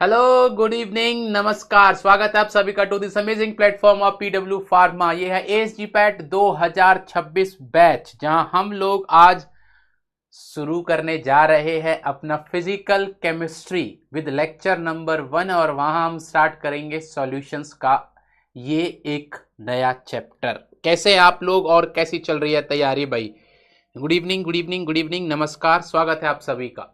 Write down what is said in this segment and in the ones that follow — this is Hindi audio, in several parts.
हेलो, गुड इवनिंग, नमस्कार। स्वागत है आप सभी का to this amazing platform of PW pharma. ये है एएसजी पैट 2026 बैच, जहां हम लोग आज शुरू करने जा रहे हैं अपना physical chemistry with lecture number 1 और वहां हम स्टार्ट करेंगे सॉल्यूशंस का ये एक नया चैप्टर। कैसे हैं आप लोग और कैसी चल रही है तैयारी भाई? Good evening, good evening, good evening, नमस्कार, स्वागत है आप सभी का।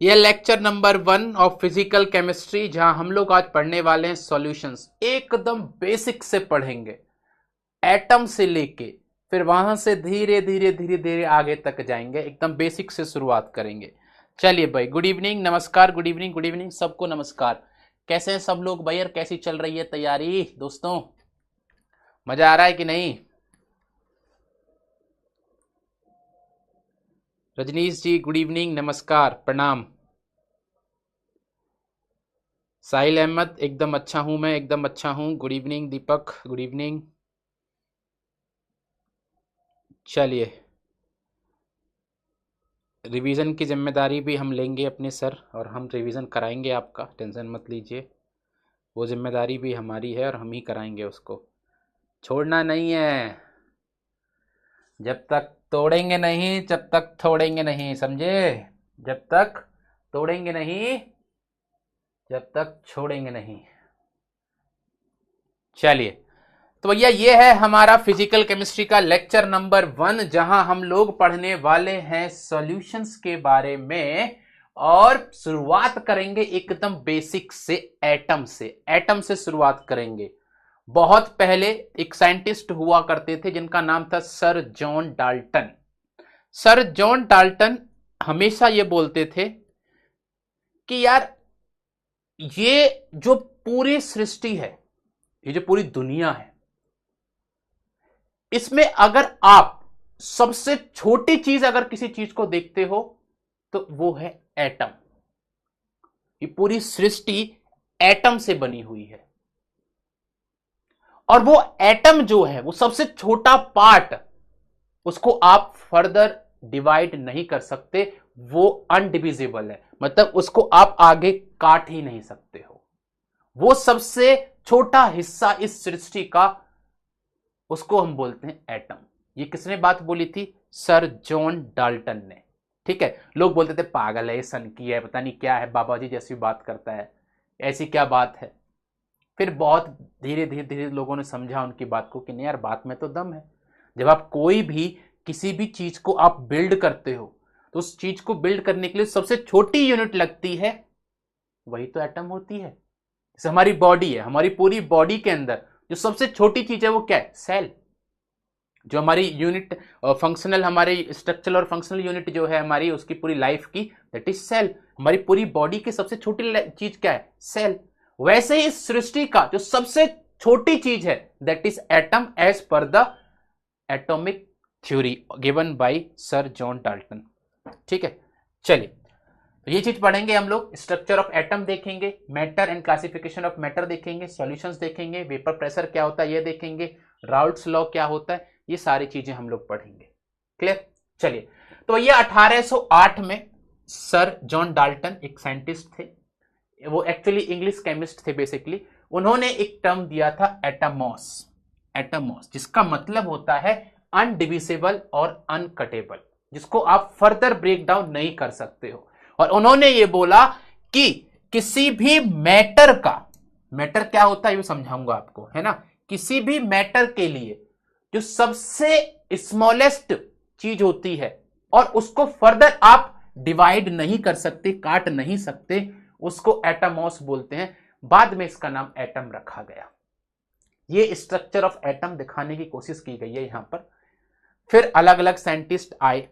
यह lecture number 1 of physical chemistry, जहां हम लोग आज पढ़ने वाले हैं सॉल्यूशंस। एकदम बेसिक से पढ़ेंगे, एटम से लेके फिर वहां से धीरे धीरे धीरे धीरे आगे तक जाएंगे। एकदम बेसिक से शुरुआत करेंगे। चलिए भाई, गुड इवनिंग, नमस्कार, गुड इवनिंग, गुड इवनिंग, सबको नमस्कार। कैसे हैं सब लोग भाई और कैसी चल रही है तैयारी दोस्तों? मजा आ रहा है कि नहीं? रजनीश जी गुड इवनिंग, नमस्कार, प्रणाम। साहिल अहमद एकदम अच्छा हूं, मैं एकदम अच्छा हूं। गुड इवनिंग दीपक, गुड इवनिंग। चलिए, रिवीजन की जिम्मेदारी भी हम लेंगे अपने सर, और हम रिवीजन कराएंगे आपका, टेंशन मत लीजिए। वो जिम्मेदारी भी हमारी है और हम ही कराएंगे उसको, छोड़ना नहीं है। जब तक तोड़ेंगे नहीं जब तक छोड़ेंगे नहीं, समझे? जब तक तोड़ेंगे नहीं जब तक छोड़ेंगे नहीं। चलिए, तो भैया ये है हमारा फिजिकल केमिस्ट्री का लेक्चर नंबर 1, जहां हम लोग पढ़ने वाले हैं सॉल्यूशंस के बारे में। और शुरुआत करेंगे एकदम बेसिक से, एटम से। एटम से शुरुआत करेंगे। बहुत पहले एक साइंटिस्ट हुआ करते थे जिनका नाम था sir John Dalton. Sir John Dalton हमेशा ये बोलते थे कि यार, ये जो पूरी सृष्टि है, ये जो पूरी दुनिया है, इसमें अगर आप सबसे छोटी चीज अगर किसी चीज को देखते हो तो वो है एटम। ये पूरी सृष्टि एटम से बनी हुई है, और वो एटम जो है वो सबसे छोटा पार्ट, उसको आप फर्दर डिवाइड नहीं कर सकते। वो अनडिविजिबल है, मतलब उसको आप आगे काट ही नहीं सकते हो। वो सबसे छोटा हिस्सा इस सृष्टि का, उसको हम बोलते हैं एटम। ये किसने बात बोली थी? सर जॉन डाल्टन ने। ठीक है, लोग बोलते थे पागल है, सन की है, पता नहीं क्या है, बाबा जी जैसी बात करता है, ऐसी क्या बात है। फिर बहुत धीरे धीरे धीरे लोगों ने समझा उनकी बात को कि नहीं यार, बात में तो दम है। जब आप कोई भी किसी भी चीज को आप बिल्ड करते हो, तो उस चीज को बिल्ड करने के लिए सबसे छोटी यूनिट लगती है, वही तो एटम होती है। जैसे हमारी बॉडी है, हमारी पूरी बॉडी के अंदर जो सबसे छोटी चीज है वो क्या है? सेल। जो हमारी यूनिट फंक्शनल, हमारी स्ट्रक्चरल और फंक्शनल यूनिट जो है हमारी, उसकी पूरी लाइफ की, दैट इज सेल। हमारी पूरी बॉडी की सबसे छोटी चीज क्या है? सेल। वैसे ही इस सृष्टि का जो सबसे छोटी चीज है, that is atom, as per the atomic theory given by sir John Dalton. ठीक है, चलिए, तो ये चीज पढ़ेंगे हम लोग। स्ट्रक्चर ऑफ एटम देखेंगे, matter and classification of matter देखेंगे, सॉल्यूशंस देखेंगे, वेपर प्रेशर क्या होता है ये देखेंगे, राउल्ट्स लॉ क्या होता है, ये सारी चीजें हम लोग पढ़ेंगे। क्लियर? चलिए, तो ये 1808 में सर जॉन डाल्टन एक साइंटिस्ट थे। वो एक्चुअली इंग्लिश केमिस्ट थे बेसिकली। उन्होंने एक टर्म दिया था एटमॉस। एटमॉस जिसका मतलब होता है अनडिविजिबल और अनकटेबल, जिसको आप फर्दर ब्रेक डाउन नहीं कर सकते हो। और उन्होंने ये बोला कि किसी भी मैटर का, मैटर क्या होता है ये समझाऊंगा आपको, है ना। किसी भी मैटर के लिए जो सबसे स्मॉलेस्ट चीज होती है और उसको फर्दर आप डिवाइड नहीं कर सकते, काट नहीं सकते, उसको एटमॉस बोलते हैं। बाद में इसका नाम एटम रखा गया। ये स्ट्रक्चर ऑफ एटम दिखाने की कोशिश की गई है यहां पर। फिर अलग अलग साइंटिस्ट आए,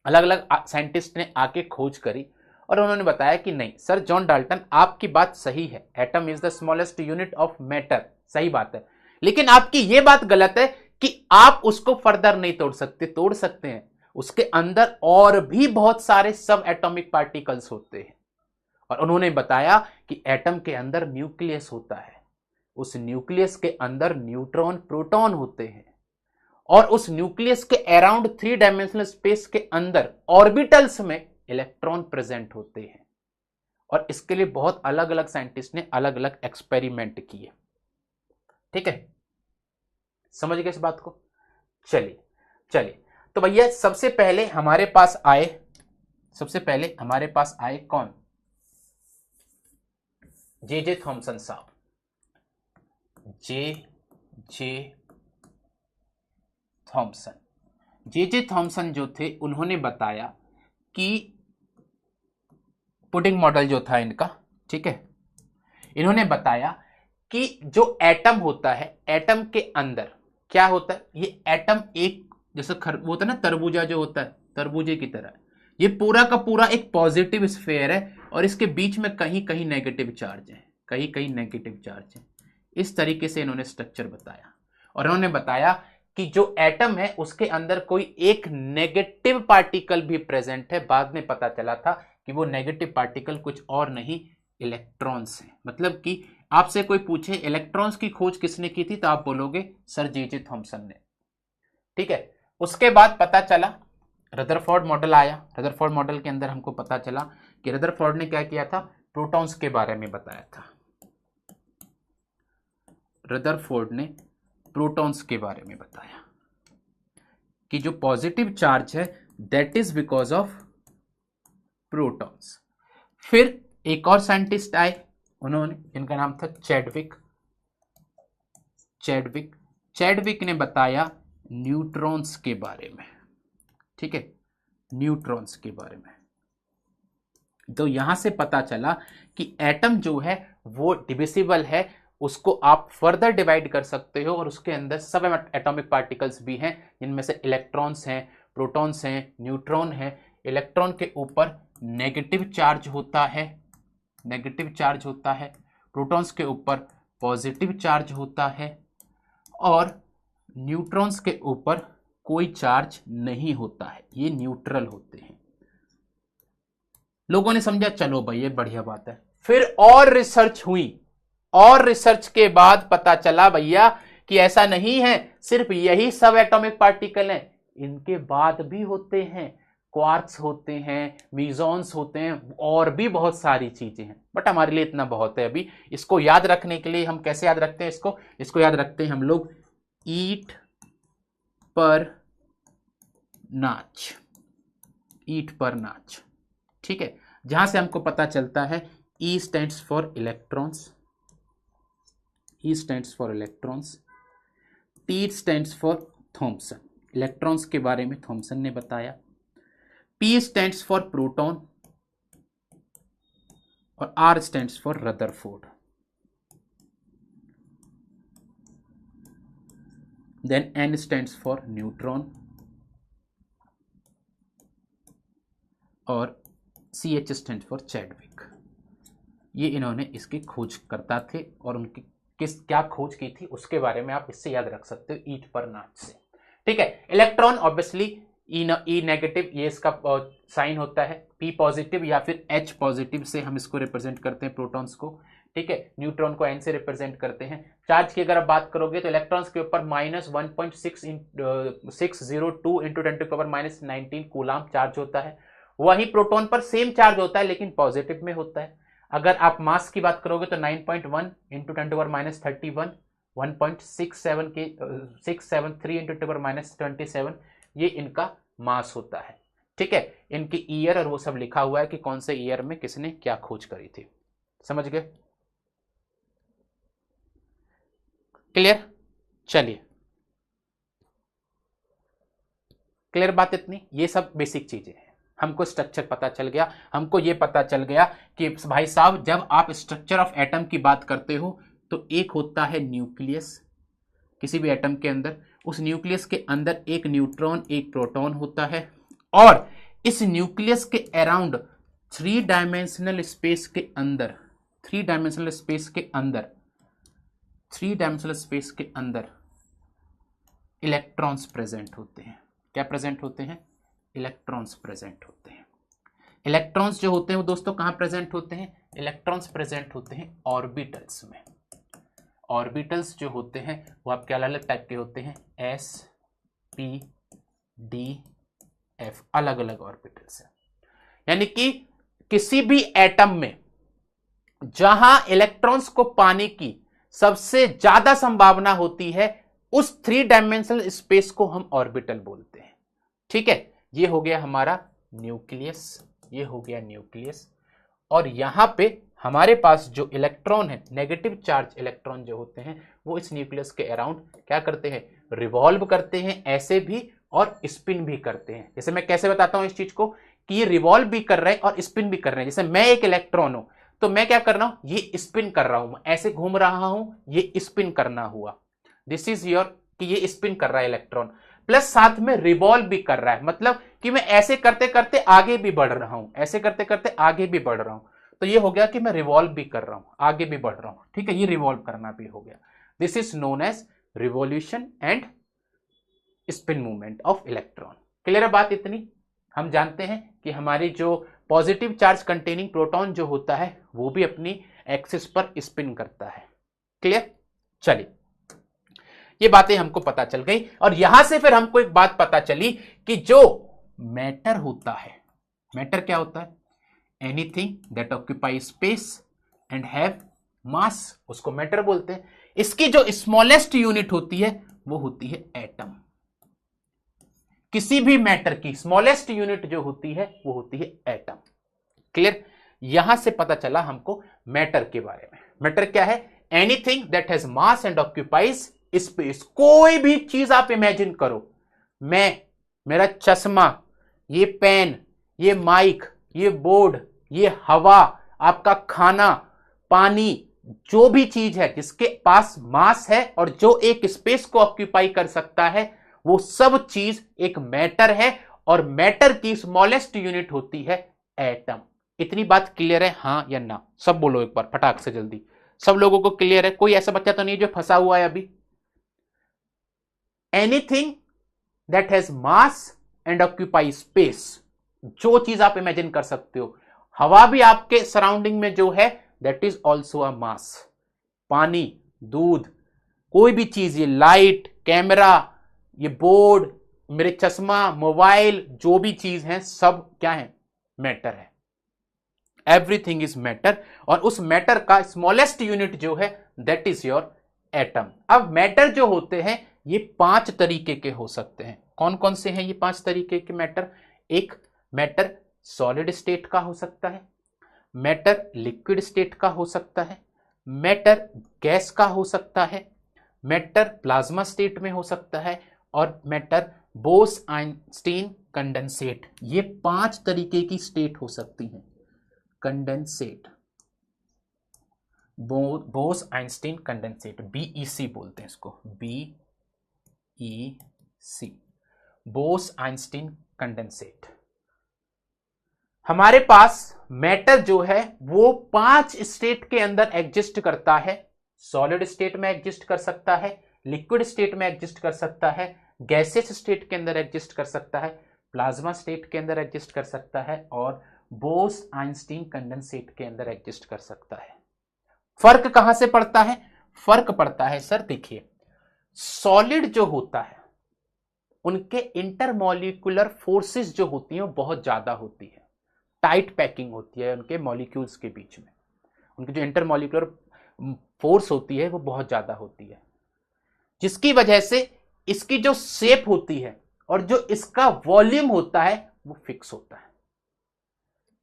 अलग अलग साइंटिस्ट ने आके खोज करी और उन्होंने बताया कि नहीं सर जॉन डाल्टन, आपकी बात सही है, atom is the smallest unit of matter, सही बात है, लेकिन आपकी यह बात गलत है कि आप उसको फर्दर नहीं तोड़ सकते। तोड़ सकते हैं, उसके अंदर और भी बहुत सारे सब एटॉमिक पार्टिकल्स होते हैं। और उन्होंने बताया कि एटम के अंदर न्यूक्लियस होता है, उस न्यूक्लियस के अंदर न्यूट्रॉन प्रोटॉन होते हैं, और उस न्यूक्लियस के अराउंड 3 डायमेंशनल स्पेस के अंदर ऑर्बिटल्स में इलेक्ट्रॉन प्रेजेंट होते हैं, और इसके लिए बहुत अलग अलग साइंटिस्ट ने अलग अलग एक्सपेरिमेंट किए। ठीक है, समझ गए इस बात को? चलिए चलिए, तो भैया सबसे पहले हमारे पास आए कौन? जे थॉमसन साहब। जे थॉमसन जो थे, उन्होंने बताया कि पुडिंग मॉडल जो था इनका, ठीक है, इन्होंने बताया कि जो एटम होता है, एटम के अंदर क्या होता है, ये एटम एक जैसे वो होता है ना, तरबूजा जो होता है, तरबूजे की तरह ये पूरा का पूरा एक पॉजिटिव स्फीयर है, और इसके बीच में कहीं कहीं नेगेटिव चार्ज है, कहीं कहीं नेगेटिव चार्ज है। इस तरीके से इन्होंने स्ट्रक्चर बताया, और उन्होंने बताया कि जो एटम है उसके अंदर कोई एक नेगेटिव पार्टिकल भी प्रेजेंट है। बाद में पता चला था कि वो नेगेटिव पार्टिकल कुछ और नहीं, इलेक्ट्रॉन्स हैं। मतलब कि आपसे कोई पूछे इलेक्ट्रॉन्स की खोज किसने की थी, तो आप बोलोगे सर जे थॉमसन ने। ठीक है, उसके बाद पता चला रदरफोर्ड मॉडल आया। रदरफोर्ड मॉडल के अंदर हमको पता चला कि रदरफोर्ड ने क्या किया था, प्रोटॉन्स के बारे में बताया था। रदरफोर्ड ने प्रोटॉन्स के बारे में बताया कि जो पॉजिटिव चार्ज है that is because of protons. फिर एक और साइंटिस्ट आए, उन्होंने, जिनका नाम था चैडविक ने बताया न्यूट्रॉन्स के बारे में। ठीक है, न्यूट्रॉन्स के बारे में। तो यहां से पता चला कि एटम जो है वो डिविजिबल है, उसको आप फर्दर डिवाइड कर सकते हो, और उसके अंदर सब एटॉमिक पार्टिकल्स भी हैं, जिनमें से इलेक्ट्रॉन्स हैं, प्रोटॉन्स हैं, न्यूट्रॉन हैं। इलेक्ट्रॉन के ऊपर नेगेटिव चार्ज होता है, प्रोटॉन्स के ऊपर पॉजिटिव चार्ज होता है, और न्यूट्रॉन्स के ऊपर कोई चार्ज नहीं होता है, ये न्यूट्रल होते हैं। लोगों ने समझा, चलो भाई ये बढ़िया बात है। फिर और रिसर्च हुई, और रिसर्च के बाद पता चला भैया कि ऐसा नहीं है सिर्फ यही सब एटॉमिक पार्टिकल हैं, इनके बाद भी होते हैं, क्वार्क्स होते हैं, मीजॉन्स होते हैं, और भी बहुत सारी चीजें हैं। बट हमारे लिए इतना बहुत है अभी। इसको याद रखने के लिए हम कैसे याद रखते हैं इसको याद रखते हैं हम लोग ईट पर नाच। ठीक है, जहां से हमको पता चलता है E stands for electrons, T stands for Thomson, electrons के बारे में थॉमसन ने बताया। P स्टैंड्स फॉर प्रोटॉन, और R stands for Rutherford. Then N stands for neutron, और CH स्टैंड्स फॉर चैडविक। ये इन्होंने इसकी खोज करता थे, और उनकी क्या खोज की थी उसके बारे में आप इससे याद रख सकते हो, ईट पर नाच से। ठीक है, इलेक्ट्रॉन ऑब्वियसली ई नेगेटिव, ये इसका साइन होता है। P पॉजिटिव या फिर H पॉजिटिव से हम इसको रिप्रेजेंट करते हैं, प्रोटॉन्स को। ठीक है, न्यूट्रॉन को N से रिप्रेजेंट करते हैं। चार्ज की अगर आप बात करोगे तो इलेक्ट्रॉन्स के ऊपर -1.602 इंटू 10⁻⁻19 कूलाम चार्ज होता है। वही प्रोटॉन पर सेम चार्ज होता है, लेकिन पॉजिटिव में होता है। अगर आप मास की बात करोगे तो 9.1 इंटू 10⁻31, 673 इंटू 10⁻27, ये इनका मास होता है। ठीक है, इनकी ईयर और वो सब लिखा हुआ है कि कौन से ईयर में किसने क्या खोज करी थी। समझ गए? क्लियर? चलिए, क्लियर बात इतनी? ये सब बेसिक चीजें हैं। हमको स्ट्रक्चर पता चल गया, हमको ये पता चल गया कि भाई साहब जब आप स्ट्रक्चर ऑफ एटम की बात करते हो तो एक होता है न्यूक्लियस, किसी भी एटम के अंदर, उस न्यूक्लियस के अंदर एक न्यूट्रॉन एक प्रोटॉन होता है, और इस न्यूक्लियस के अराउंड थ्री डायमेंशनल स्पेस के अंदर इलेक्ट्रॉन्स प्रेजेंट होते हैं। क्या प्रेजेंट होते हैं? इलेक्ट्रॉन्स प्रेजेंट होते हैं। इलेक्ट्रॉन्स जो होते हैं वो दोस्तों कहां प्रेजेंट होते हैं? इलेक्ट्रॉन्स प्रेजेंट होते हैं ऑर्बिटल्स में। ऑर्बिटल्स जो होते हैं वो आपके अलग अलग टाइप के होते हैं, S, P, D, F, अलग अलग ऑर्बिटल्स है। यानी कि किसी भी एटम में जहां इलेक्ट्रॉन्स को पाने की सबसे ज्यादा संभावना होती है, उस 3 डायमेंशनल स्पेस को हम ऑर्बिटल बोलते हैं। ठीक है, ये हो गया हमारा न्यूक्लियस, ये हो गया न्यूक्लियस। और यहां पे हमारे पास जो इलेक्ट्रॉन है, नेगेटिव चार्ज इलेक्ट्रॉन जो होते हैं, वो इस न्यूक्लियस के अराउंड क्या करते हैं, रिवॉल्व करते हैं, ऐसे भी और स्पिन भी करते हैं। जैसे मैं कैसे बताता हूं इस चीज को कि ये रिवॉल्व भी कर रहे हैं और स्पिन भी कर रहे हैं। जैसे मैं एक इलेक्ट्रॉन हूं तो मैं क्या कर रहा हूं, ये स्पिन कर रहा हूं, ऐसे घूम रहा हूं, ये स्पिन करना हुआ, दिस इज योर, कि ये स्पिन कर रहा है इलेक्ट्रॉन, प्लस साथ में रिवॉल्व भी कर रहा है, मतलब कि मैं ऐसे करते करते आगे भी बढ़ रहा हूं, ऐसे करते करते आगे भी बढ़ रहा हूं। तो ये हो गया कि मैं रिवॉल्व भी कर रहा हूं, आगे भी बढ़ रहा हूं। ठीक है, ये रिवॉल्व करना भी हो गया। This is known as revolution and spin movement of electron. Clear है बात इतनी? हम जानते हैं कि हमारी जो पॉजिटिव चार्ज कंटेनिंग प्रोटॉन जो होता है वो भी अपनी एक्सिस पर स्पिन करता है। क्लियर? चलिए, ये बातें हमको पता चल गई। और यहां से फिर हमको एक बात पता चली कि जो मैटर होता है, मैटर क्या होता है, anything that occupy space and have मास, उसको मैटर बोलते हैं। इसकी जो स्मॉलेस्ट यूनिट होती है वो होती है एटम। किसी भी मैटर की स्मॉलेस्ट यूनिट जो होती है वो होती है एटम। क्लियर? यहां से पता चला हमको मैटर के बारे में। मैटर क्या है? Anything that has mass and occupies space. कोई भी चीज आप इमेजिन करो, मैं, मेरा चश्मा, ये पेन, ये माइक, ये बोर्ड, ये हवा, आपका खाना, पानी, जो भी चीज है जिसके पास मास है और जो एक स्पेस को ऑक्यूपाई कर सकता है, वो सब चीज एक मैटर है। और मैटर की स्मॉलेस्ट यूनिट होती है एटम। इतनी बात क्लियर है, हां या ना? सब बोलो एक बार फटाक से जल्दी। सब लोगों को क्लियर है? कोई ऐसा बच्चा तो नहीं जो फंसा हुआ है अभी? Anything that has mass and occupy space, जो चीज आप इमेजिन कर सकते हो। हवा भी आपके सराउंडिंग में जो है, दैट इज ऑल्सो अ मास। पानी, दूध, कोई भी चीज, ये लाइट, कैमरा, ये बोर्ड, मेरे चश्मा, मोबाइल, जो भी चीज है सब क्या है? मैटर है। Everything is matter. और उस मैटर का स्मॉलेस्ट यूनिट जो है दैट इज योर एटम। अब मैटर जो होते हैं ये 5 तरीके के हो सकते हैं। कौन कौन से हैं ये 5 तरीके के मैटर? एक मैटर सॉलिड स्टेट का हो सकता है, मैटर लिक्विड स्टेट का हो सकता है, मैटर गैस का हो सकता है, मैटर प्लाज्मा स्टेट में हो सकता है, और मैटर बोस-आइंस्टीन कंडेंसेट। ये 5 तरीके की स्टेट हो सकती हैं। कंडेंसेट, बोस-आइंस्टीन कंडेंसेट, बीईसी बोलते हैं इसको, बीईसी, बोस-आइंस्टीन कंडेंसेट। हमारे पास मैटर जो है वो 5 स्टेट के अंदर एग्जिस्ट करता है। सॉलिड स्टेट में एग्जिस्ट कर सकता है, लिक्विड स्टेट में एग्जिस्ट कर सकता है, गैसेस स्टेट के अंदर एग्जिस्ट कर सकता है, प्लाज्मा स्टेट के अंदर एग्जिस्ट कर सकता है, और बोस-आइंस्टीन कंडेंसेट के अंदर एग्जिस्ट कर सकता है। फर्क कहां से पड़ता है? फर्क पड़ता है सर, देखिए, सॉलिड जो होता है उनके इंटरमॉलिक्यूलर फोर्सेस जो होती हैं वो बहुत ज्यादा होती है, टाइट पैकिंग होती है उनके मॉलिक्यूल्स के बीच में। उनकी जो इंटरमॉलिक्यूलर फोर्स होती है वो बहुत ज्यादा होती है, जिसकी वजह से इसकी जो शेप होती है और जो इसका वॉल्यूम होता है वो फिक्स होता है।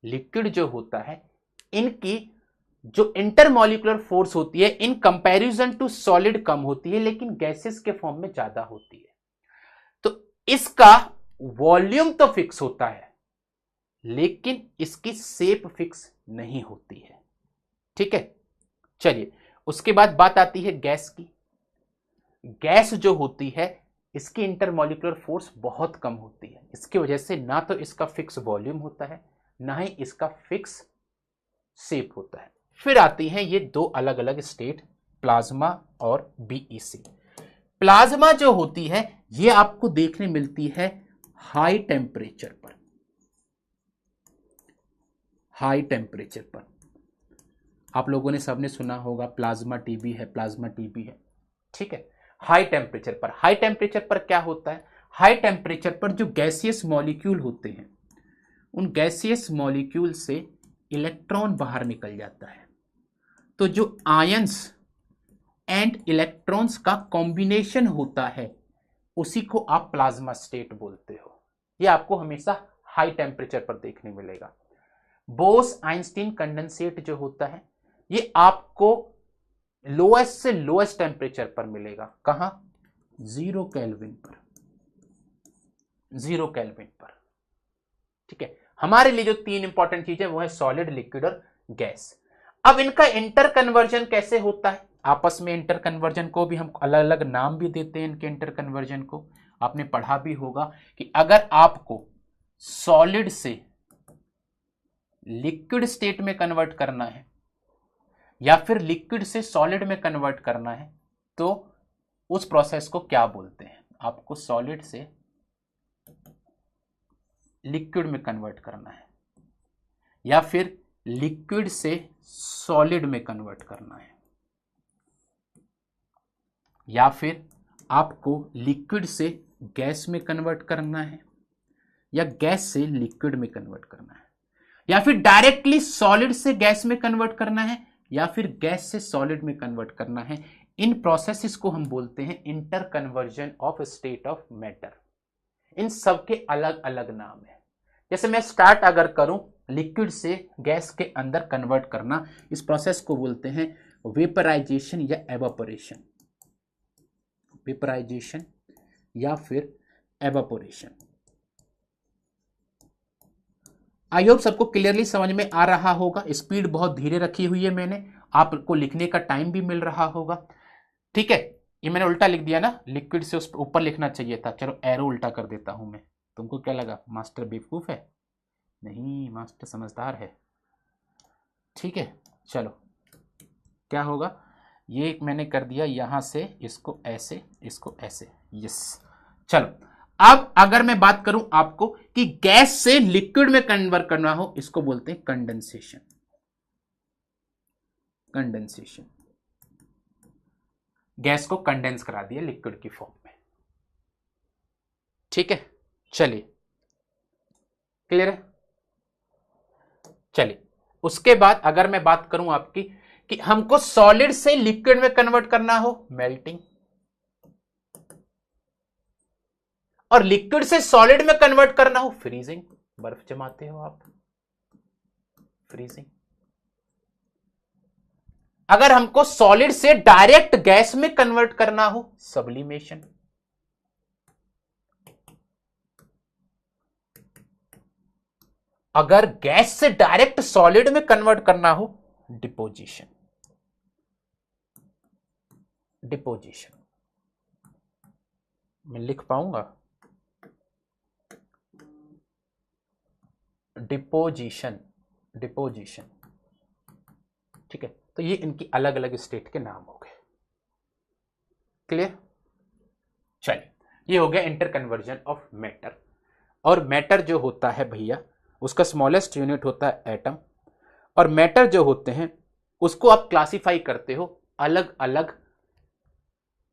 लिक्विड जो होता है, इनकी जो इंटरमॉलिक्यूलर फोर्स होती है इन कंपैरिजन टू सॉलिड कम होती है, लेकिन गैसेस के फॉर्म में ज्यादा होती है। तो इसका वॉल्यूम तो फिक्स होता है लेकिन इसकी शेप फिक्स नहीं होती है। ठीक है, चलिए, उसके बाद बात आती है गैस की। गैस जो होती है इसकी इंटरमॉलिक्यूलर फोर्स बहुत कम होती है, इसकी वजह से ना तो इसका फिक्स वॉल्यूम होता है ना ही इसका फिक्स शेप होता है। फिर आती हैं ये 2 अलग अलग स्टेट, प्लाज्मा और बीईसी। प्लाज्मा जो होती है ये आपको देखने मिलती है हाई टेम्परेचर पर। हाई टेम्परेचर पर आप लोगों ने सबने सुना होगा प्लाज्मा टीबी है, प्लाज्मा टीबी है। ठीक है, हाई टेम्परेचर पर। हाई टेम्परेचर पर क्या होता है? हाई टेम्परेचर पर जो गैसियस मॉलिक्यूल होते हैं उन गैसियस मॉलिक्यूल से इलेक्ट्रॉन बाहर निकल जाता है। तो जो आयंस एंड इलेक्ट्रॉन्स का कॉम्बिनेशन होता है उसी को आप प्लाज्मा स्टेट बोलते हो। ये आपको हमेशा हाई टेम्परेचर पर देखने मिलेगा। बोस आइंस्टीन कंडेंसेट जो होता है ये आपको लोएस्ट से लोएस्ट टेम्परेचर पर मिलेगा। कहां? 0 केल्विन पर, 0 केल्विन पर। ठीक है, हमारे लिए जो 3 इंपॉर्टेंट चीजें वो है सॉलिड, लिक्विड और गैस। अब इनका इंटर कन्वर्जन कैसे होता है? आपस में इंटर कन्वर्जन को भी हम अलग अलग नाम भी देते हैं इनके इंटर कन्वर्जन को। आपने पढ़ा भी होगा कि अगर आपको सॉलिड से लिक्विड स्टेट में कन्वर्ट करना है या फिर लिक्विड से सॉलिड में कन्वर्ट करना है तो उस प्रोसेस को क्या बोलते हैं? आपको सॉलिड से लिक्विड में कन्वर्ट करना है या फिर लिक्विड से सॉलिड में कन्वर्ट करना है या फिर आपको लिक्विड से गैस में कन्वर्ट करना है या गैस से लिक्विड में कन्वर्ट करना है या फिर डायरेक्टली सॉलिड से गैस में कन्वर्ट करना है या फिर गैस से सॉलिड में कन्वर्ट करना है। इन प्रोसेसेस को हम बोलते हैं interconversion of state of matter. इन सब के अलग अलग नाम है। जैसे मैं स्टार्ट अगर करूं लिक्विड से गैस के अंदर कन्वर्ट करना, इस प्रोसेस को बोलते हैं वेपराइजेशन या एवापोरेशन, वेपराइजेशन या फिर एवापोरेशन। आई होप सबको क्लियरली समझ में आ रहा होगा। स्पीड बहुत धीरे रखी हुई है मैंने, आपको लिखने का टाइम भी मिल रहा होगा। ठीक है, ये मैंने उल्टा लिख दिया ना, लिक्विड से उस ऊपर लिखना चाहिए था। चलो एरो उल्टा कर देता हूं मैं। तुमको क्या लगा मास्टर बेवकूफ है? नहीं, मास्टर समझदार है। ठीक है, चलो क्या होगा, ये मैंने कर दिया यहां से, इसको ऐसे, इसको ऐसे। यस, चलो अब अगर मैं बात करूं आपको कि गैस से लिक्विड में कन्वर्ट करना हो, इसको बोलते हैं कंडेंसेशन। कंडेंसेशन, गैस को कंडेंस करा दिया लिक्विड की फॉर्म में। ठीक है, चलिए क्लियर है। चलिए उसके बाद अगर मैं बात करूं आपकी कि हमको सॉलिड से लिक्विड में कन्वर्ट करना हो, मेल्टिंग, और लिक्विड से सॉलिड में कन्वर्ट करना हो, फ्रीजिंग। बर्फ जमाते हो आप, फ्रीजिंग। अगर हमको सॉलिड से डायरेक्ट गैस में कन्वर्ट करना हो, सब्लिमेशन। अगर गैस से डायरेक्ट सॉलिड में कन्वर्ट करना हो, डिपोजिशन। डिपोजिशन मैं लिख पाऊंगा? Deposition, deposition. ठीक है, तो ये इनकी अलग अलग स्टेट के नाम हो गए। क्लियर? चलिए, ये हो गया इंटर कन्वर्जन ऑफ मैटर। और मैटर जो होता है भैया, उसका स्मॉलेस्ट यूनिट होता है एटम। और मैटर जो होते हैं उसको आप क्लासिफाई करते हो अलग अलग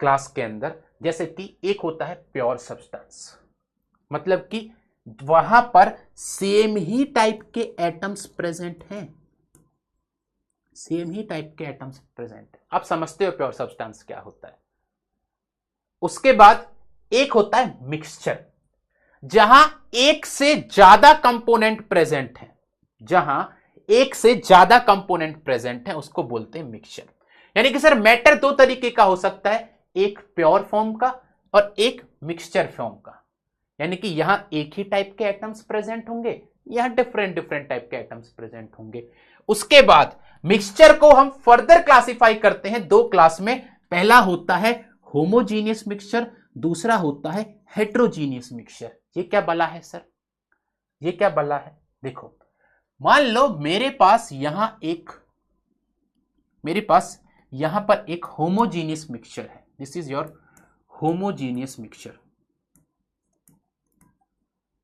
क्लास के अंदर। जैसे कि एक होता है प्योर सब्सटेंस, मतलब कि वहां पर सेम ही टाइप के एटम्स प्रेजेंट हैं, सेम ही टाइप के एटम्स प्रेजेंट है। आप समझते हो प्योर सब्सटेंस क्या होता है। उसके बाद एक होता है मिक्सचर, जहां एक से ज्यादा कंपोनेंट प्रेजेंट है, जहां एक से ज्यादा कंपोनेंट प्रेजेंट है, उसको बोलते हैं मिक्सचर। यानी कि सर मैटर दो तरीके का हो सकता है, एक प्योर फॉर्म का और एक मिक्सचर फॉर्म का। यानी कि यहां एक ही टाइप के एटम्स प्रेजेंट होंगे, यहां डिफरेंट डिफरेंट टाइप के एटम्स प्रेजेंट होंगे। उसके बाद मिक्सचर को हम फर्दर क्लासिफाई करते हैं दो क्लास में। पहला होता है होमोजीनियस मिक्सचर, दूसरा होता है हेट्रोजीनियस मिक्सचर। ये क्या बला है सर, ये क्या बला है? देखो, मान लो मेरे पास यहां पर एक होमोजीनियस मिक्सचर है। This is your homogeneous mixture,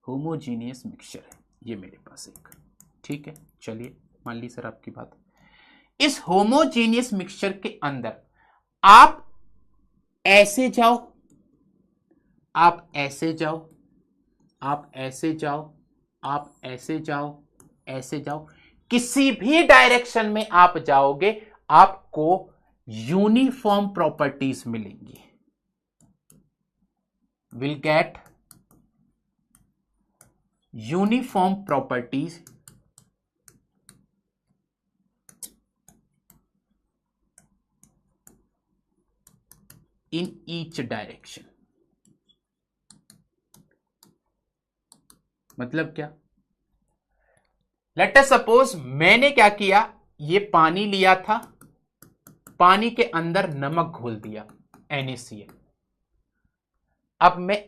homogeneous mixture है ये मेरे पास एक। ठीक है, चलिए मान ली सर आपकी बात। इस होमोजीनियस मिक्सचर के अंदर आप ऐसे जाओ, आप ऐसे जाओ, आप ऐसे जाओ, आप ऐसे जाओ, ऐसे जाओ, किसी भी डायरेक्शन में आप जाओगे आपको यूनिफॉर्म प्रॉपर्टीज मिलेंगी, will get uniform properties in each direction. मतलब क्या? लेट अस सपोज मैंने क्या किया, ये पानी लिया था, पानी के अंदर नमक घोल दिया NaCl। अब मैं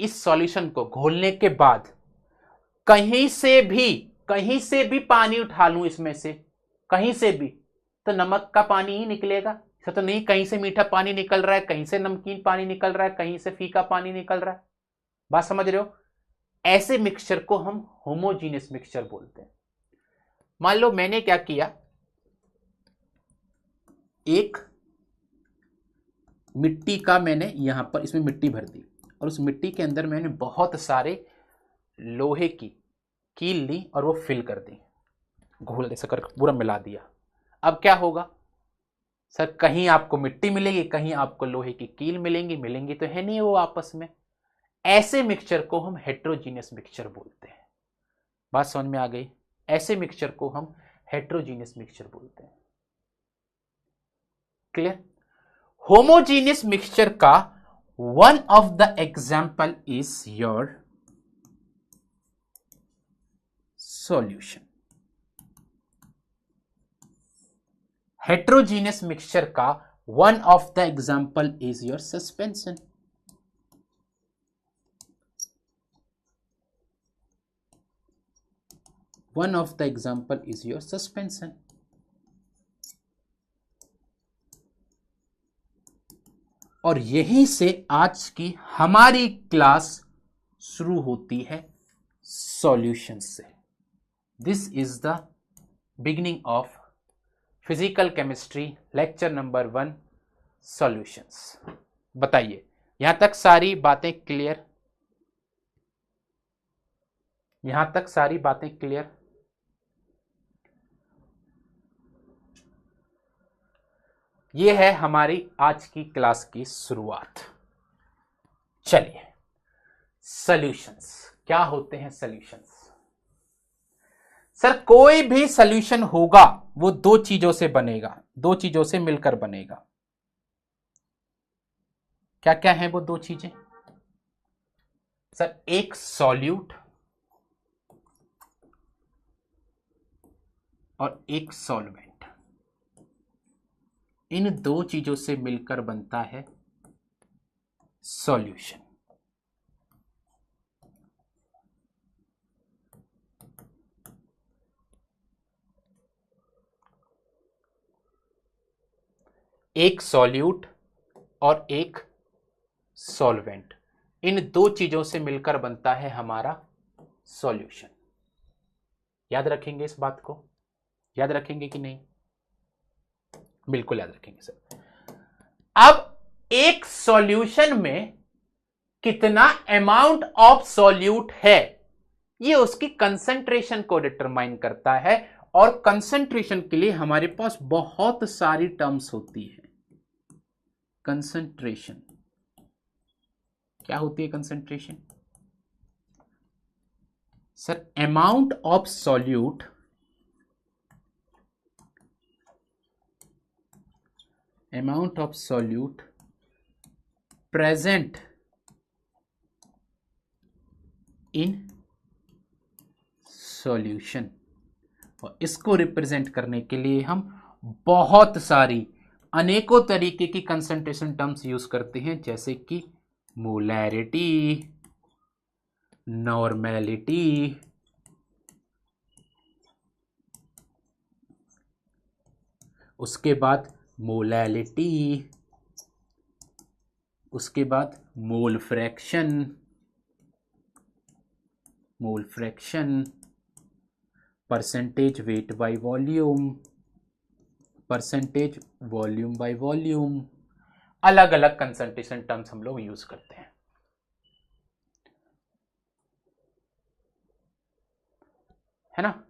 इस सॉल्यूशन को घोलने के बाद कहीं से भी पानी उठा लूं इसमें से, कहीं से भी, तो नमक का पानी ही निकलेगा। ऐसा तो नहीं कहीं से मीठा पानी निकल रहा है, कहीं से नमकीन पानी निकल रहा है, कहीं से फीका पानी निकल रहा है। बात समझ रहे हो? ऐसे मिक्सचर को हम होमोजीनियस मिक्सचर बोलते हैं। मान लो मैंने क्या किया, एक मिट्टी का मैंने यहां पर इसमें मिट्टी भर दी और उस मिट्टी के अंदर मैंने बहुत सारे लोहे की कील ली और वो फिल कर दी, घोल ऐसा कर पूरा मिला दिया। अब क्या होगा सर, कहीं आपको मिट्टी मिलेगी, कहीं आपको लोहे की कील मिलेंगी तो है नहीं वो आपस में। ऐसे मिक्सचर को हम हेट्रोजीनियस मिक्सचर बोलते हैं। बात समझ में आ गई? ऐसे मिक्सचर को हम हेट्रोजीनियस मिक्सचर बोलते हैं। क्लियर? होमोजीनियस मिक्सचर का one of the example is your solution. Heterogeneous mixture का one of the example is your suspension. One of the example is your suspension. और यहीं से आज की हमारी क्लास शुरू होती है सॉल्यूशन से। This is the beginning of physical chemistry lecture number 1 solutions. बताइए यहां तक सारी बातें क्लियर? यहां तक सारी बातें क्लियर? ये है हमारी आज की क्लास की शुरुआत। चलिए, सॉल्यूशंस क्या होते हैं? सॉल्यूशंस सर, कोई भी सॉल्यूशन होगा वो दो चीजों से बनेगा, दो चीजों से मिलकर बनेगा। क्या क्या है वो दो चीजें? सर, एक सॉल्यूट और एक सॉल्वेंट। इन दो चीजों से मिलकर बनता है सॉल्यूशन। एक सॉल्यूट और एक सॉल्वेंट, इन दो चीजों से मिलकर बनता है हमारा सॉल्यूशन। याद रखेंगे इस बात को? याद रखेंगे कि नहीं? बिल्कुल याद रखेंगे सर। अब एक सॉल्यूशन में कितना अमाउंट ऑफ सॉल्यूट है ये उसकी कंसंट्रेशन को डिटरमाइन करता है। और कंसंट्रेशन के लिए हमारे पास बहुत सारी टर्म्स होती है। कंसंट्रेशन क्या होती है? Concentration sir, amount of solute present in solution. और इसको रिप्रेजेंट करने के लिए हम बहुत सारी अनेकों तरीके की कंसंट्रेशन टर्म्स यूज करते हैं, जैसे कि मोलैरिटी, नॉर्मेलिटी, उसके बाद मोलैलिटी, उसके बाद mole fraction, percentage weight by volume, percentage volume by volume. अलग अलग कंसंट्रेशन टर्म्स हम लोग यूज करते हैं। है ना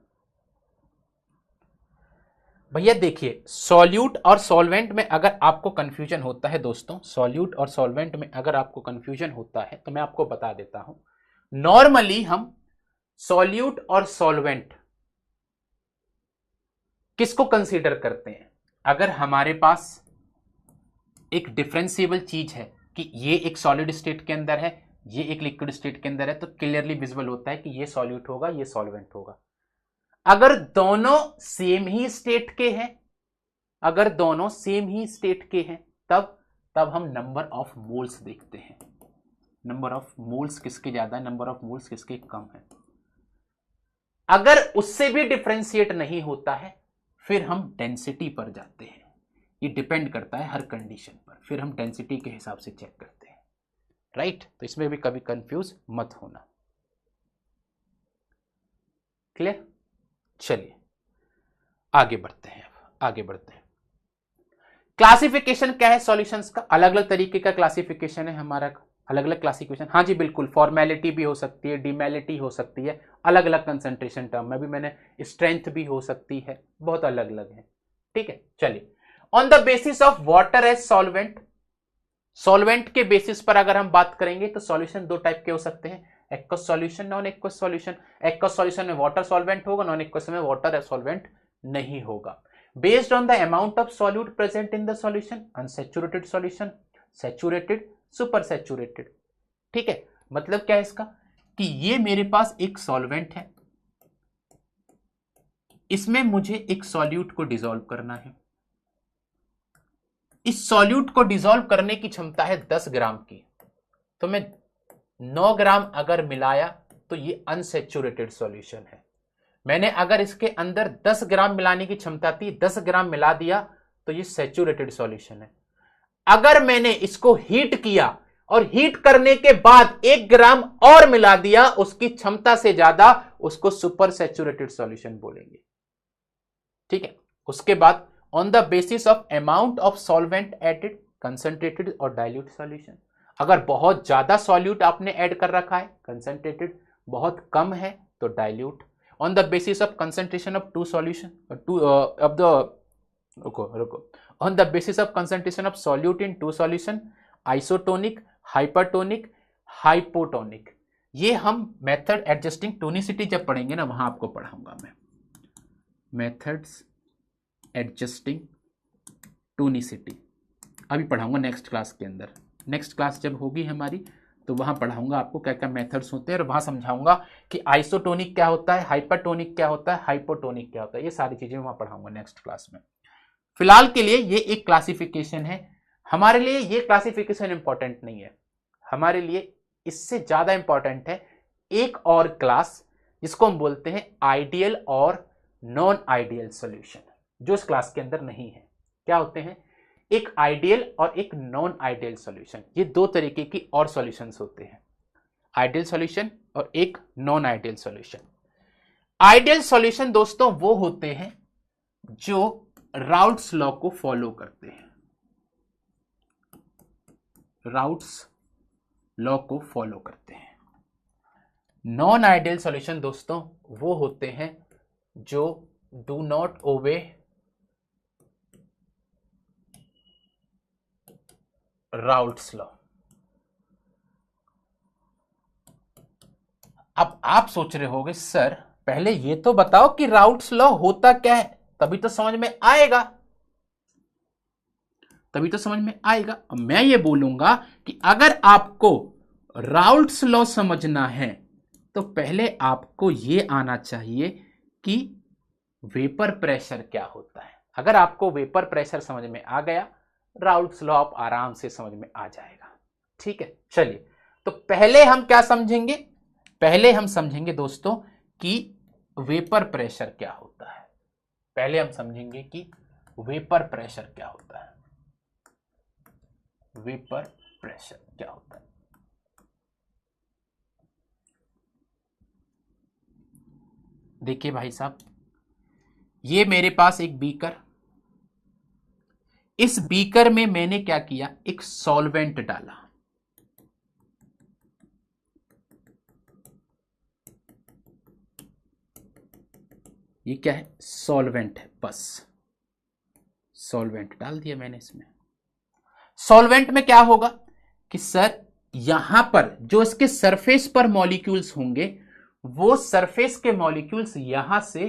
भैया। देखिए सॉल्यूट और सॉल्वेंट में अगर आपको कंफ्यूजन होता है दोस्तों, सॉल्यूट और सॉल्वेंट में अगर आपको कंफ्यूजन होता है तो मैं आपको बता देता हूं। नॉर्मली हम सॉल्यूट और सॉल्वेंट किसको कंसीडर करते हैं? अगर हमारे पास एक डिफरेंशिएबल चीज है कि ये एक सॉलिड स्टेट के अंदर है, ये एक लिक्विड स्टेट के अंदर है, तो क्लियरली विजिबल होता है कि ये सॉल्यूट होगा, ये सॉल्वेंट होगा। अगर दोनों सेम ही स्टेट के हैं, अगर दोनों सेम ही स्टेट के हैं, तब हम नंबर ऑफ मोल्स देखते हैं। नंबर ऑफ मोल्स किसके ज्यादा है, नंबर ऑफ मोल्स किसके कम है। अगर उससे भी डिफरेंशिएट नहीं होता है, फिर हम डेंसिटी पर जाते हैं। ये डिपेंड करता है हर कंडीशन पर, फिर हम डेंसिटी के हिसाब से चेक करते हैं, राइट। तो इसमें भी कभी कंफ्यूज मत होना। क्लियर? चलिए आगे बढ़ते हैं। आगे बढ़ते हैं। क्लासिफिकेशन क्या है सॉल्यूशंस का? अलग अलग तरीके का क्लासिफिकेशन है हमारा, अलग अलग क्लासिफिकेशन। हाँ जी बिल्कुल, फॉर्मेलिटी भी हो सकती है, डिमेलिटी हो सकती है, अलग अलग कंसंट्रेशन टर्म में भी मैंने, स्ट्रेंथ भी हो सकती है, बहुत अलग अलग है। ठीक है चलिए, on the basis of water as solvent, solvent के बेसिस पर अगर हम बात करेंगे तो सॉल्यूशन दो टाइप के हो सकते हैं, aqueous solution, non aqueous solution. Aqueous solution में वाटर सॉल्वेंट होगा, नॉन एक्वस में वाटर सॉल्वेंट नहीं होगा। Based on the amount of solute present in the solution, unsaturated solution, saturated, super saturated. ठीक है, मतलब क्या है इसका कि ये मेरे पास एक सॉल्वेंट है, इसमें मुझे एक सॉल्यूट को डिसॉल्व करना है। इस सॉल्यूट को डिसॉल्व करने की क्षमता है 10 ग्राम की, तो मैं 9 ग्राम अगर मिलाया तो ये अनसैचुरेटेड सॉल्यूशन है। मैंने अगर इसके अंदर 10 ग्राम मिलाने की क्षमता थी, 10 ग्राम मिला दिया तो ये सैचुरेटेड सॉल्यूशन है। अगर मैंने इसको हीट किया और हीट करने के बाद 1 ग्राम और मिला दिया उसकी क्षमता से ज्यादा, उसको सुपर सैचुरेटेड सॉल्यूशन बोलेंगे। ठीक है, उसके बाद on the basis of amount of solvent added, concentrated और डाइल्यूट सॉल्यूशन। अगर बहुत ज्यादा सॉल्यूट आपने ऐड कर रखा है कंसंट्रेटेड, बहुत कम है तो dilute. On the basis of concentration of two solution of the रुको on the basis of concentration of solute in two solution, isotonic, hypertonic, hypotonic. ये हम मेथड एडजस्टिंग टोनिसिटी जब पढ़ेंगे ना, वहां आपको पढ़ाऊंगा मैं मेथड्स एडजस्टिंग टोनिसिटी, अभी पढ़ाऊंगा नेक्स्ट क्लास के अंदर। नेक्स्ट क्लास जब होगी हमारी तो वहां पढ़ाऊंगा आपको क्या क्या मेथड्स होते हैं, और वहां समझाऊंगा कि आइसोटोनिक क्या होता है, हाइपरटोनिक क्या होता है, हाइपोटोनिक क्या होता है। ये सारी चीजें वहां पढ़ाऊंगा नेक्स्ट क्लास में। फिलहाल के लिए ये एक क्लासिफिकेशन है हमारे लिए। ये क्लासिफिकेशन इंपॉर्टेंट नहीं है हमारे लिए, इससे ज्यादा इंपॉर्टेंट है एक और क्लास जिसको हम बोलते हैं आइडियल और नॉन आइडियल सॉल्यूशन, जो इस क्लास के अंदर नहीं है। क्या होते हैं? एक आइडियल और एक नॉन आइडियल सॉल्यूशन। ये दो तरीके की और सॉल्यूशंस होते हैं, आइडियल सॉल्यूशन और एक non ideal solution. Ideal solution दोस्तों वो होते हैं जो राउट्स लॉ को फॉलो करते हैं, राउट्स लॉ को फॉलो करते हैं। नॉन आइडियल सॉल्यूशन दोस्तों वो होते हैं जो do not obey routes law. अब आप सोच रहे होंगे सर पहले ये तो बताओ कि राउट्स लॉ होता क्या है, तभी तो समझ में आएगा, तभी तो समझ में आएगा। मैं ये बोलूंगा कि अगर आपको राउट्स लॉ समझना है तो पहले आपको ये आना चाहिए कि वेपर प्रेशर क्या होता है। अगर आपको वेपर प्रेशर समझ में आ गया, राउट्स लॉ आप आराम से समझ में आ जाएगा। ठीक है चलिए, तो पहले हम क्या समझेंगे? पहले हम समझेंगे दोस्तों कि वेपर प्रेशर क्या होता है। पहले हम समझेंगे कि वेपर प्रेशर क्या होता है, वेपर प्रेशर क्या होता है। देखिए भाई साहब, ये मेरे पास एक बीकर, इस बीकर में मैंने क्या किया, एक सॉल्वेंट डाला। ये क्या है, सॉल्वेंट है, बस सॉल्वेंट डाल दिया मैंने इसमें। सॉल्वेंट में क्या होगा कि सर यहां पर जो इसके सरफेस पर मॉलिक्यूल्स होंगे, वो सरफेस के मॉलिक्यूल्स यहां से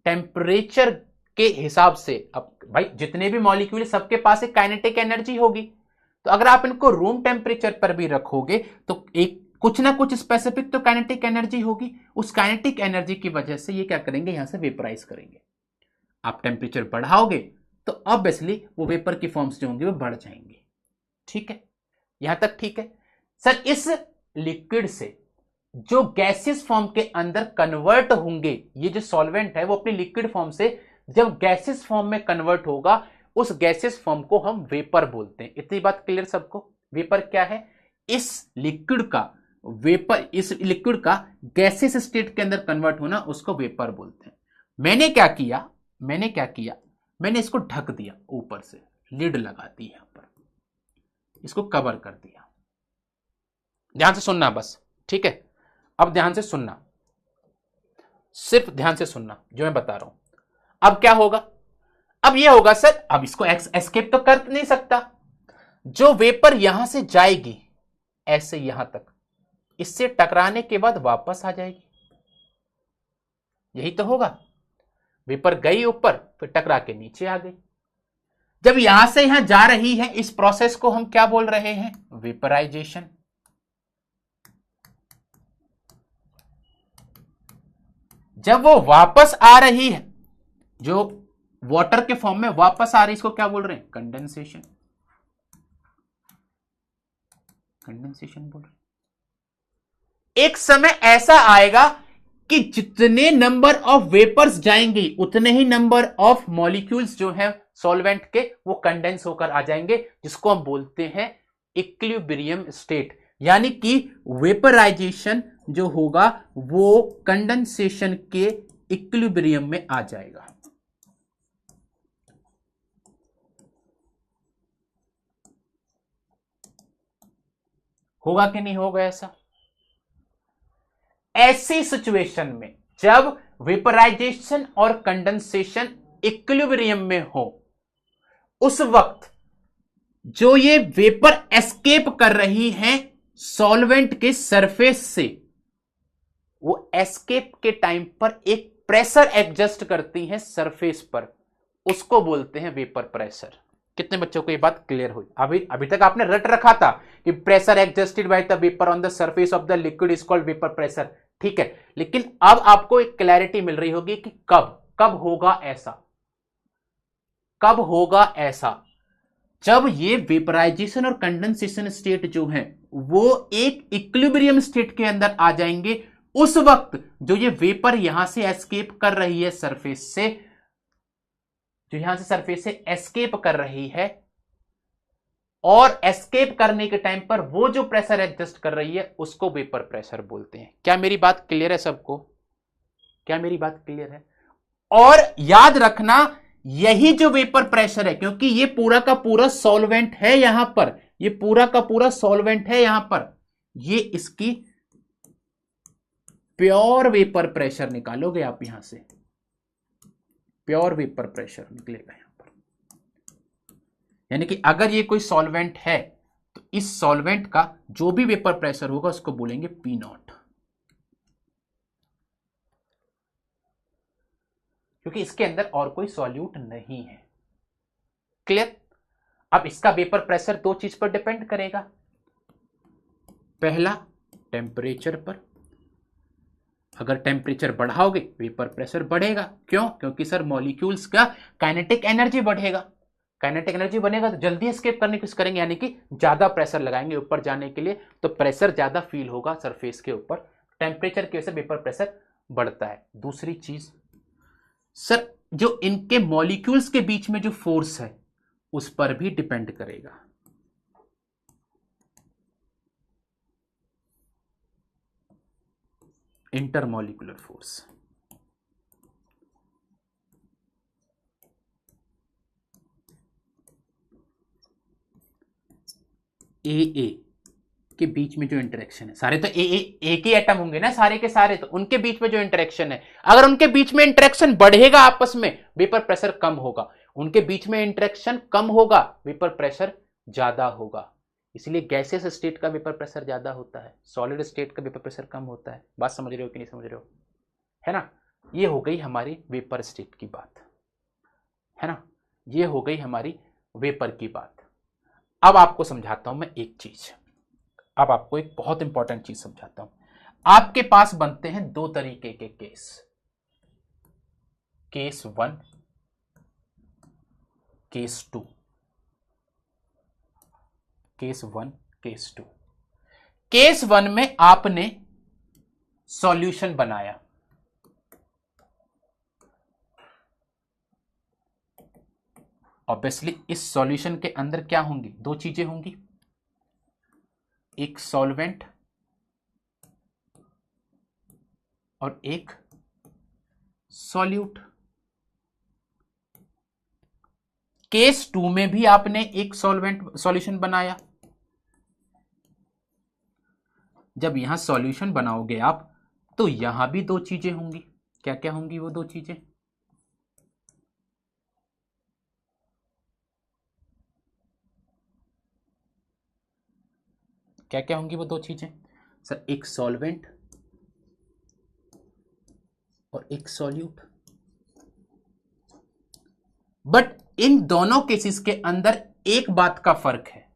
टेम्परेचर के हिसाब से, अब भाई जितने भी मॉलिक्यूल सबके पास एक काइनेटिक एनर्जी होगी, तो अगर आप इनको रूम टेम्परेचर पर भी रखोगे तो एक कुछ ना कुछ स्पेसिफिक तो काइनेटिक एनर्जी होगी। उस काइनेटिक एनर्जी की वजह से ये क्या करेंगे, यहां से वेपराइज करेंगे। आप टेम्परेचर बढ़ाओगे तो ऑब्वियसली वो वेपर की फॉर्म्स जो होंगे वो बढ़ जाएंगे। ठीक है, यहां तक ठीक है। सर इस लिक्विड से जो गैसियस फॉर्म के अंदर कन्वर्ट होंगे, ये जो सॉल्वेंट है वो अपनी लिक्विड फॉर्म से जब गैसियस फॉर्म में कन्वर्ट होगा, उस गैसियस फॉर्म को हम वेपर बोलते हैं। इतनी बात क्लियर सबको? वेपर क्या है, इस लिक्विड का वेपर, इस लिक्विड का गैसियस स्टेट के अंदर कन्वर्ट होना, उसको वेपर बोलते हैं। मैंने क्या किया, मैंने इसको ढक दिया, ऊपर से लिड लगा दी, यहां पर इसको कवर कर दिया। ध्यान से सुनना बस, ठीक है? अब ध्यान से सुनना, सिर्फ ध्यान से सुनना जो मैं बता रहा हूं। अब क्या होगा, अब ये होगा सर, अब इसको एस्केप तो कर नहीं सकता, जो वेपर यहां से जाएगी ऐसे यहां तक, इससे टकराने के बाद वापस आ जाएगी, यही तो होगा। वेपर गई ऊपर, फिर टकरा के नीचे आ गई। जब यहां से यहां जा रही है, इस प्रोसेस को हम क्या बोल रहे हैं, वेपराइजेशन। जब वो वापस आ रही है, जो वाटर के फॉर्म में वापस आ रही है, इसको क्या बोल रहे हैं, कंडेंसेशन। कंडेंसेशन बोल रहे हैं। एक समय ऐसा आएगा कि जितने नंबर ऑफ वेपर्स जाएंगे उतने ही नंबर ऑफ मॉलिक्यूल्स जो है सॉल्वेंट के, वो कंडेंस होकर आ जाएंगे, जिसको हम बोलते हैं इक्विलिब्रियम स्टेट। यानी कि वेपराइजेशन जो होगा वो कंडेंसेशन के इक्विलिब्रियम में आ जाएगा। होगा कि नहीं होगा ऐसा? ऐसी सिचुएशन में जब वेपराइजेशन और कंडेंसेशन इक्विलिब्रियम में हो, उस वक्त जो ये वेपर एस्केप कर रही है सॉल्वेंट के सरफेस से, वो एस्केप के टाइम पर एक प्रेशर एडजस्ट करती है सरफेस पर, उसको बोलते हैं वेपर प्रेशर। कितने बच्चों को ये बात क्लियर हुई? अभी तक आपने रट रखा था कि pressure adjusted by the vapour on the surface of the liquid is called vapour pressure, ठीक है। लेकिन अब आपको एक क्लैरिटी मिल रही होगी कि कब कब होगा ऐसा, कब होगा ऐसा, जब ये वेपराइजेशन और कंडेंसेशन स्टेट जो है वो एक इक्विलिब्रियम स्टेट के अंदर आ जाएंगे। उस वक्त जो ये वेपर यहां से एस्केप कर रही है सरफेस से, जो यहां से सरफेस से एस्केप कर रही है, और एस्केप करने के टाइम पर वो जो प्रेशर एडजस्ट कर रही है उसको वेपर प्रेशर बोलते हैं। क्या मेरी बात क्लियर है सबको? क्या मेरी बात क्लियर है? और याद रखना, यही जो वेपर प्रेशर है, क्योंकि ये पूरा का पूरा सॉल्वेंट है यहां पर, ये पूरा का पूरा सॉल्वेंट है यहां पर, ये इसकी प्योर वेपर प्रेशर निकालोगे आप, यहां से प्योर वेपर प्रेशर निकलेगा यहां पर। यानी कि अगर ये कोई सॉल्वेंट है तो इस सॉल्वेंट का जो भी वेपर प्रेशर होगा उसको बोलेंगे पी नॉट, क्योंकि इसके अंदर और कोई सॉल्यूट नहीं है। क्लियर? अब इसका वेपर प्रेशर दो चीज पर डिपेंड करेगा। पहला, टेम्परेचर पर। अगर टेम्परेचर बढ़ाओगे वेपर प्रेशर बढ़ेगा। क्यों? क्योंकि सर मॉलिक्यूल्स का काइनेटिक एनर्जी बढ़ेगा, काइनेटिक एनर्जी बनेगा तो जल्दी एस्केप करने की कोशिश करेंगे, यानी कि ज्यादा प्रेशर लगाएंगे ऊपर जाने के लिए, तो प्रेशर ज्यादा फील होगा सरफेस के ऊपर। टेम्परेचर की वजह से वेपर प्रेशर बढ़ता है। दूसरी चीज सर, जो इनके मॉलिक्यूल्स के बीच में जो फोर्स है उस पर भी डिपेंड करेगा। इंटरमॉलिक्यूलर फोर्स, AA के बीच में जो इंटरेक्शन है, सारे तो एक ही एटम होंगे ना सारे के सारे, तो उनके बीच में जो इंटरेक्शन है, अगर उनके बीच में इंटरेक्शन बढ़ेगा आपस में, वेपर प्रेशर कम होगा। उनके बीच में इंटरेक्शन कम होगा, वेपर प्रेशर ज्यादा होगा। इसलिए गैसियस स्टेट का वेपर प्रेशर ज्यादा होता है, सॉलिड स्टेट का वेपर प्रेशर कम होता है। बात समझ रहे हो कि नहीं समझ रहे हो, है ना। ये हो गई हमारी वेपर स्टेट की बात, है ना, ये हो गई हमारी वेपर की बात। अब आपको समझाता हूं मैं एक चीज, अब आपको एक बहुत इंपॉर्टेंट चीज समझाता हूं। आपके पास बनते हैं दो तरीके के case, case 1, case 2, case 1, case 2। Case 1 में आपने सॉल्यूशन बनाया, ऑब्वियसली इस सॉल्यूशन के अंदर क्या होंगी, दो चीजें होंगी, एक सॉल्वेंट और एक सॉल्यूट। केस 2 में भी आपने एक सॉल्वेंट सॉल्यूशन बनाया। जब यहां सॉल्यूशन बनाओगे आप, तो यहां भी दो चीजें होंगी। क्या क्या होंगी वो दो चीजें, क्या क्या होंगी वो दो चीजें सर, एक सॉल्वेंट और एक सॉल्यूट। बट इन दोनों केसेस के अंदर एक बात का फर्क है,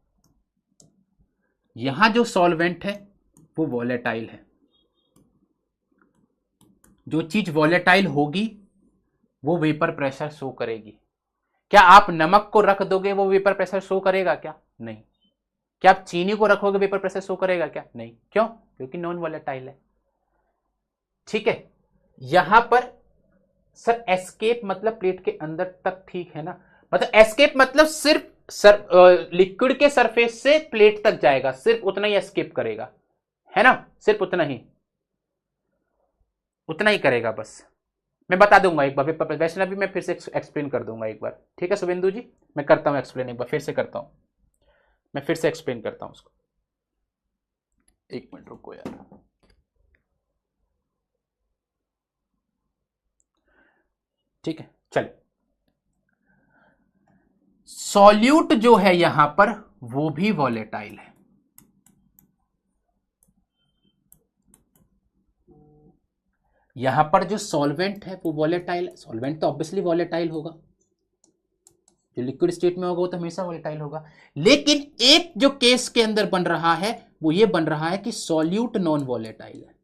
यहां जो सॉल्वेंट है वो वॉलेटाइल है। जो चीज वॉलेटाइल होगी वो वेपर प्रेशर शो करेगी। क्या आप नमक को रख दोगे वो वेपर प्रेशर शो करेगा क्या, नहीं। क्या आप चीनी को रखोगे वेपर प्रेशर शो करेगा क्या, नहीं। क्यों, क्योंकि नॉन वॉलेटाइल है। ठीक है, यहां पर सर एस्केप मतलब प्लेट के अंदर तक, ठीक है ना, मतलब एस्केप मतलब सिर्फ लिक्विड के सरफेस से प्लेट तक जाएगा, सिर्फ उतना ही एस्केप करेगा, है ना, सिर्फ उतना ही करेगा बस। मैं बता दूंगा एक बार, वैसे भी मैं फिर से एक्सप्लेन कर दूंगा एक बार, ठीक है शुभेंदु जी, मैं करता हूं एक्सप्लेन एक बार, फिर से करता हूं, मैं फिर से एक्सप्लेन करता हूं उसको। एक मिनट रुको यार, ठीक है चलिए। सॉल्यूट जो है यहां पर वो भी वॉलेटाइल है। यहां पर जो सॉल्वेंट है वो वॉलेटाइल है, सॉल्वेंट तो ऑब्वियसली वॉलेटाइल होगा, जो लिक्विड स्टेट में होगा वो तो हमेशा वॉलेटाइल होगा। लेकिन एक जो केस के अंदर बन रहा है वो ये बन रहा है कि सॉल्यूट नॉन वॉलेटाइल है।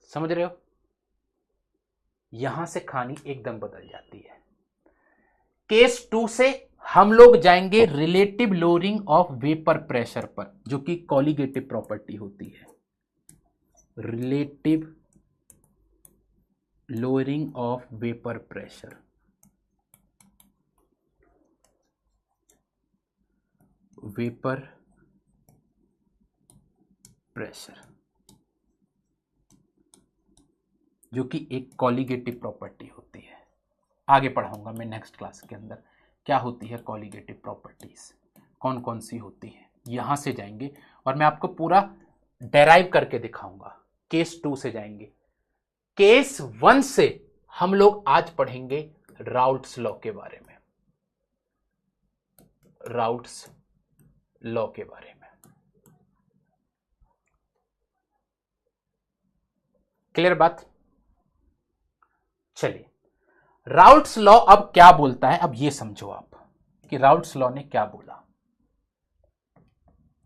समझ रहे हो, यहां से कहानी एकदम बदल जाती है। केस 2 से हम लोग जाएंगे relative lowering of vapour pressure पर, जो कि कॉलिगेटिव प्रॉपर्टी होती है, relative lowering of vapour pressure. Vapour pressure जो कि एक कॉलिगेटिव प्रॉपर्टी होती है। आगे पढ़ाऊंगा मैं नेक्स्ट क्लास के अंदर क्या होती है कॉलिगेटिव प्रॉपर्टीज, कौन कौन सी होती है। यहां से जाएंगे और मैं आपको पूरा डेराइव करके दिखाऊंगा। केस 2 से जाएंगे, केस 1 से हम लोग आज पढ़ेंगे राउल्ट्स लॉ के बारे में, राउल्ट्स लॉ के बारे में। क्लियर बात, चलिए राउल्ट्स लॉ अब क्या बोलता है, अब ये समझो आप कि राउल्ट्स लॉ ने क्या बोला।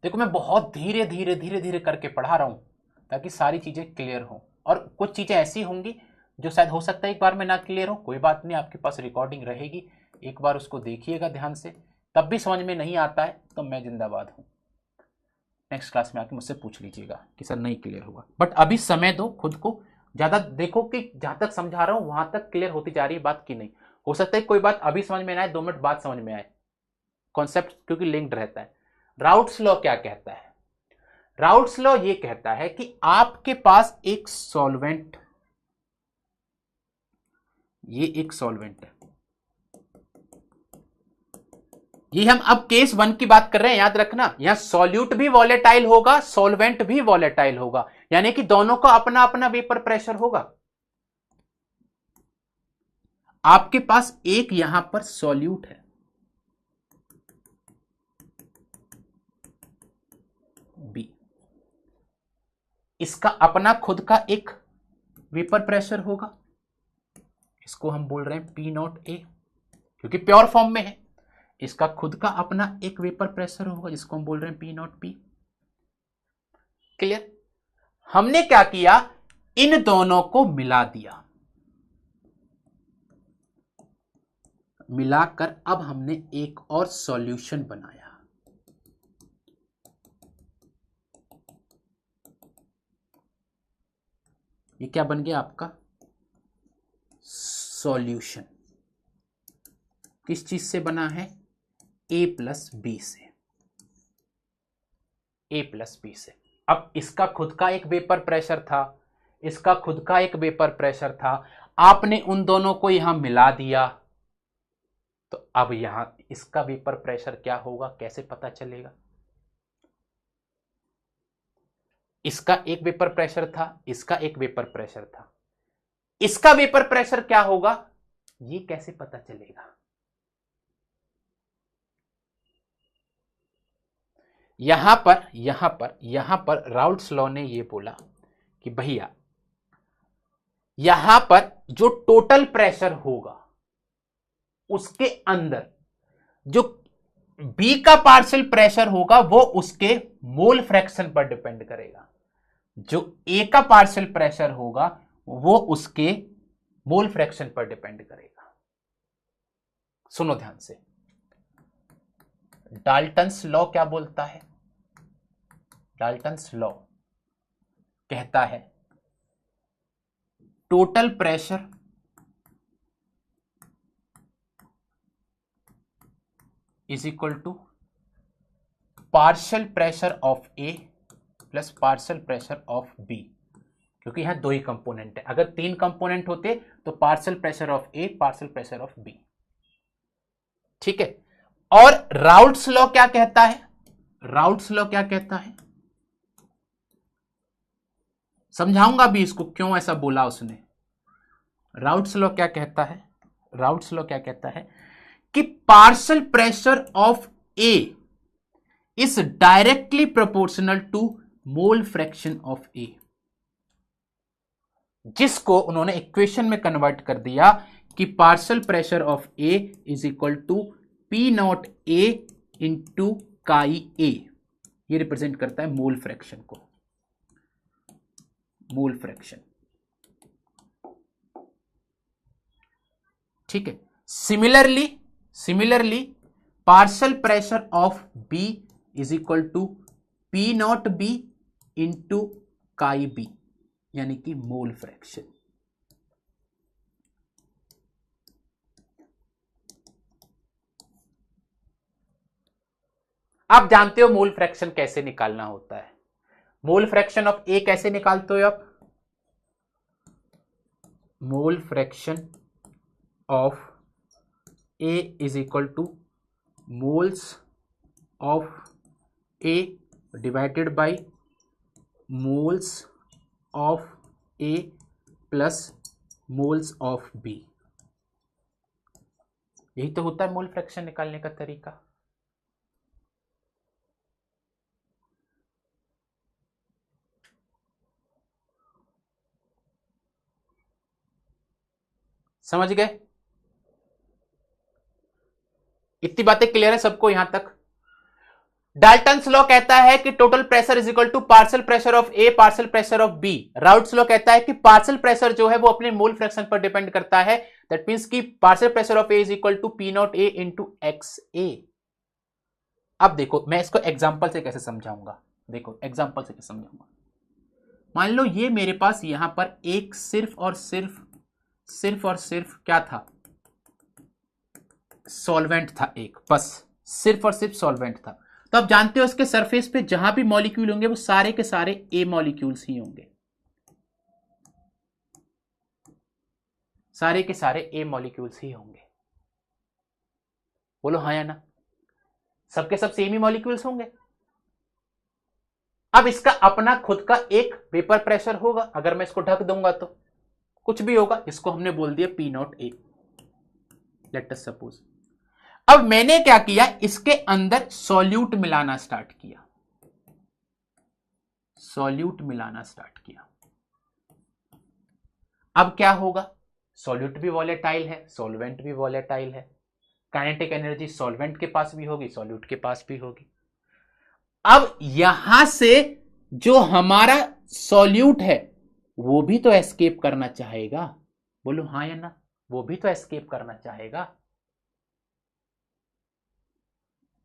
देखो मैं बहुत धीरे धीरे धीरे धीरे करके पढ़ा रहा हूं ताकि सारी चीजें क्लियर हो, और कुछ चीजें ऐसी होंगी जो शायद हो सकता है एक बार में ना क्लियर हो, कोई बात नहीं, आपके पास रिकॉर्डिंग रहेगी, एक बार उसको देखिएगा ध्यान से, तब भी समझ में नहीं आता है तो मैं जिंदाबाद हूं, नेक्स्ट क्लास में आके मुझसे पूछ लीजिएगा कि सर नहीं क्लियर हुआ। बट अभी समय दो खुद को, ज्यादा देखो कि जहां तक समझा रहा हूं वहां तक क्लियर होती जा रही है बात की नहीं। हो सकता है कोई बात अभी समझ में ना आए, 2 मिनट बाद समझ में आए, कॉन्सेप्ट क्योंकि लिंक्ड रहता है। राउल्ट्स लॉ क्या कहता है, राउल्ट्स लॉ ये कहता है कि आपके पास एक सॉल्वेंट, ये एक सॉल्वेंट है, ये हम अब केस 1 की बात कर रहे हैं, याद रखना। यहां सॉल्यूट भी वॉलेटाइल होगा, सॉल्वेंट भी वॉलेटाइल होगा, यानी कि दोनों का अपना अपना वेपर प्रेशर होगा। आपके पास एक यहां पर सॉल्यूट है, बी, इसका अपना खुद का एक वेपर प्रेशर होगा, इसको हम बोल रहे हैं पी नॉट ए, क्योंकि प्योर फॉर्म में है। इसका खुद का अपना एक वेपर प्रेशर होगा, जिसको हम बोल रहे हैं पी नॉट पी। क्लियर? हमने क्या किया, इन दोनों को मिला दिया, मिलाकर अब हमने एक और सॉल्यूशन बनाया। ये क्या बन गया आपका सॉल्यूशन। किस चीज से बना है, ए प्लस बी से, ए प्लस बी से। अब इसका खुद का एक वेपर प्रेशर था, इसका खुद का एक वेपर प्रेशर था, आपने उन दोनों को यहां मिला दिया, तो अब यहां इसका वेपर प्रेशर क्या होगा, कैसे पता चलेगा। इसका एक वेपर प्रेशर था, इसका एक वेपर प्रेशर था, इसका वेपर प्रेशर क्या होगा, ये कैसे पता चलेगा। यहां पर राउल्ट्स लॉ ने ये बोला कि भैया यहां पर जो टोटल प्रेशर होगा उसके अंदर जो बी का पार्शियल प्रेशर होगा वो उसके मोल फ्रैक्शन पर डिपेंड करेगा, जो ए का पार्शियल प्रेशर होगा वो उसके मोल फ्रैक्शन पर डिपेंड करेगा। सुनो ध्यान से, डाल्टन्स लॉ क्या बोलता है, डाल्टन्स लॉ कहता है total pressure is equal to partial pressure of A plus partial pressure of B, क्योंकि यहां दो ही कंपोनेंट है। अगर तीन कंपोनेंट होते तो partial pressure of A, partial pressure of B. ठीक है, और राउल्ट्स लॉ क्या कहता है, राउल्ट्स लॉ क्या कहता है, समझाऊंगा भी इसको क्यों ऐसा बोला उसने। राउल्ट्स लॉ क्या कहता है, राउल्ट्स लॉ क्या कहता है कि partial pressure of A is directly proportional to mole fraction of A, जिसको उन्होंने इक्वेशन में कन्वर्ट कर दिया कि partial pressure of A is equal to P not A into chi A. ये रिप्रेजेंट करता है मोल फ्रैक्शन को, मोल फ्रैक्शन। ठीक है, similarly partial pressure of B is equal to P naught B into chi B, यानी कि मोल फ्रैक्शन। आप जानते हो मोल फ्रैक्शन कैसे निकालना होता है, मोल फ्रैक्शन ऑफ ए कैसे निकालते हो आप, mole fraction of A is equal to moles of A divided by moles of A plus moles of B. यही तो होता है मोल फ्रैक्शन निकालने का तरीका। समझ गए, इतनी बातें क्लियर है सबको यहां तक। डाल्टन्स लॉ कहता है कि total pressure is equal to partial pressure of A partial pressure of B. Raoult's law कहता है कि पार्शियल प्रेशर जो है वो अपने मोल फ्रैक्शन पर डिपेंड करता है, दैट मींस कि partial pressure of A is equal to P not A into X A. अब देखो मैं इसको एग्जांपल से कैसे समझाऊंगा, देखो एग्जांपल से कैसे समझाऊंगा। मान लो ये मेरे पास यहां पर एक सिर्फ और सिर्फ क्या था, सॉल्वेंट था एक, बस सिर्फ और सिर्फ सॉल्वेंट था। तो आप जानते हो इसके सरफेस पे जहां भी मॉलिक्यूल होंगे वो सारे के सारे ए मॉलिक्यूल्स ही होंगे, सारे के सारे ए मॉलिक्यूल्स ही होंगे। बोलो हाँ या ना, सबके सब सेम ही मॉलिक्यूल्स होंगे। अब इसका अपना खुद का एक वेपर प्रेशर होगा, अगर मैं इसको ढक दूंगा तो कुछ भी होगा, इसको हमने बोल दिया P not a, let us suppose. अब मैंने क्या किया, इसके अंदर सॉल्यूट मिलाना स्टार्ट किया, सॉल्यूट मिलाना स्टार्ट किया। अब क्या होगा, सॉल्यूट भी वॉलेटाइल है, सॉल्वेंट भी वॉलेटाइल है, काइनेटिक एनर्जी सॉल्वेंट के पास भी होगी, सॉल्यूट के पास भी होगी। अब यहां से जो हमारा सॉल्यूट है वो भी तो एस्केप करना चाहेगा, बोलो हाँ या ना, वो भी तो एस्केप करना चाहेगा।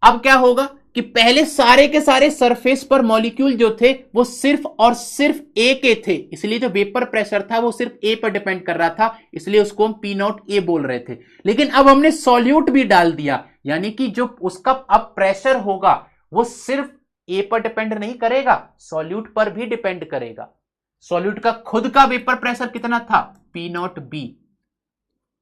अब क्या होगा कि पहले सारे के सारे सरफेस पर मॉलिक्यूल जो थे वो सिर्फ और सिर्फ ए के थे, इसलिए जो वेपर प्रेशर था वो सिर्फ ए पर डिपेंड कर रहा था, इसलिए उसको हम पी नॉट ए बोल रहे थे। लेकिन अब हमने सॉल्यूट भी डाल दिया, यानी कि जो उसका अब प्रेशर होगा वो सिर्फ ए पर डिपेंड नहीं करेगा, सॉल्यूट पर भी डिपेंड करेगा। सॉल्यूट का खुद का वेपर प्रेशर कितना था, पी नॉट बी।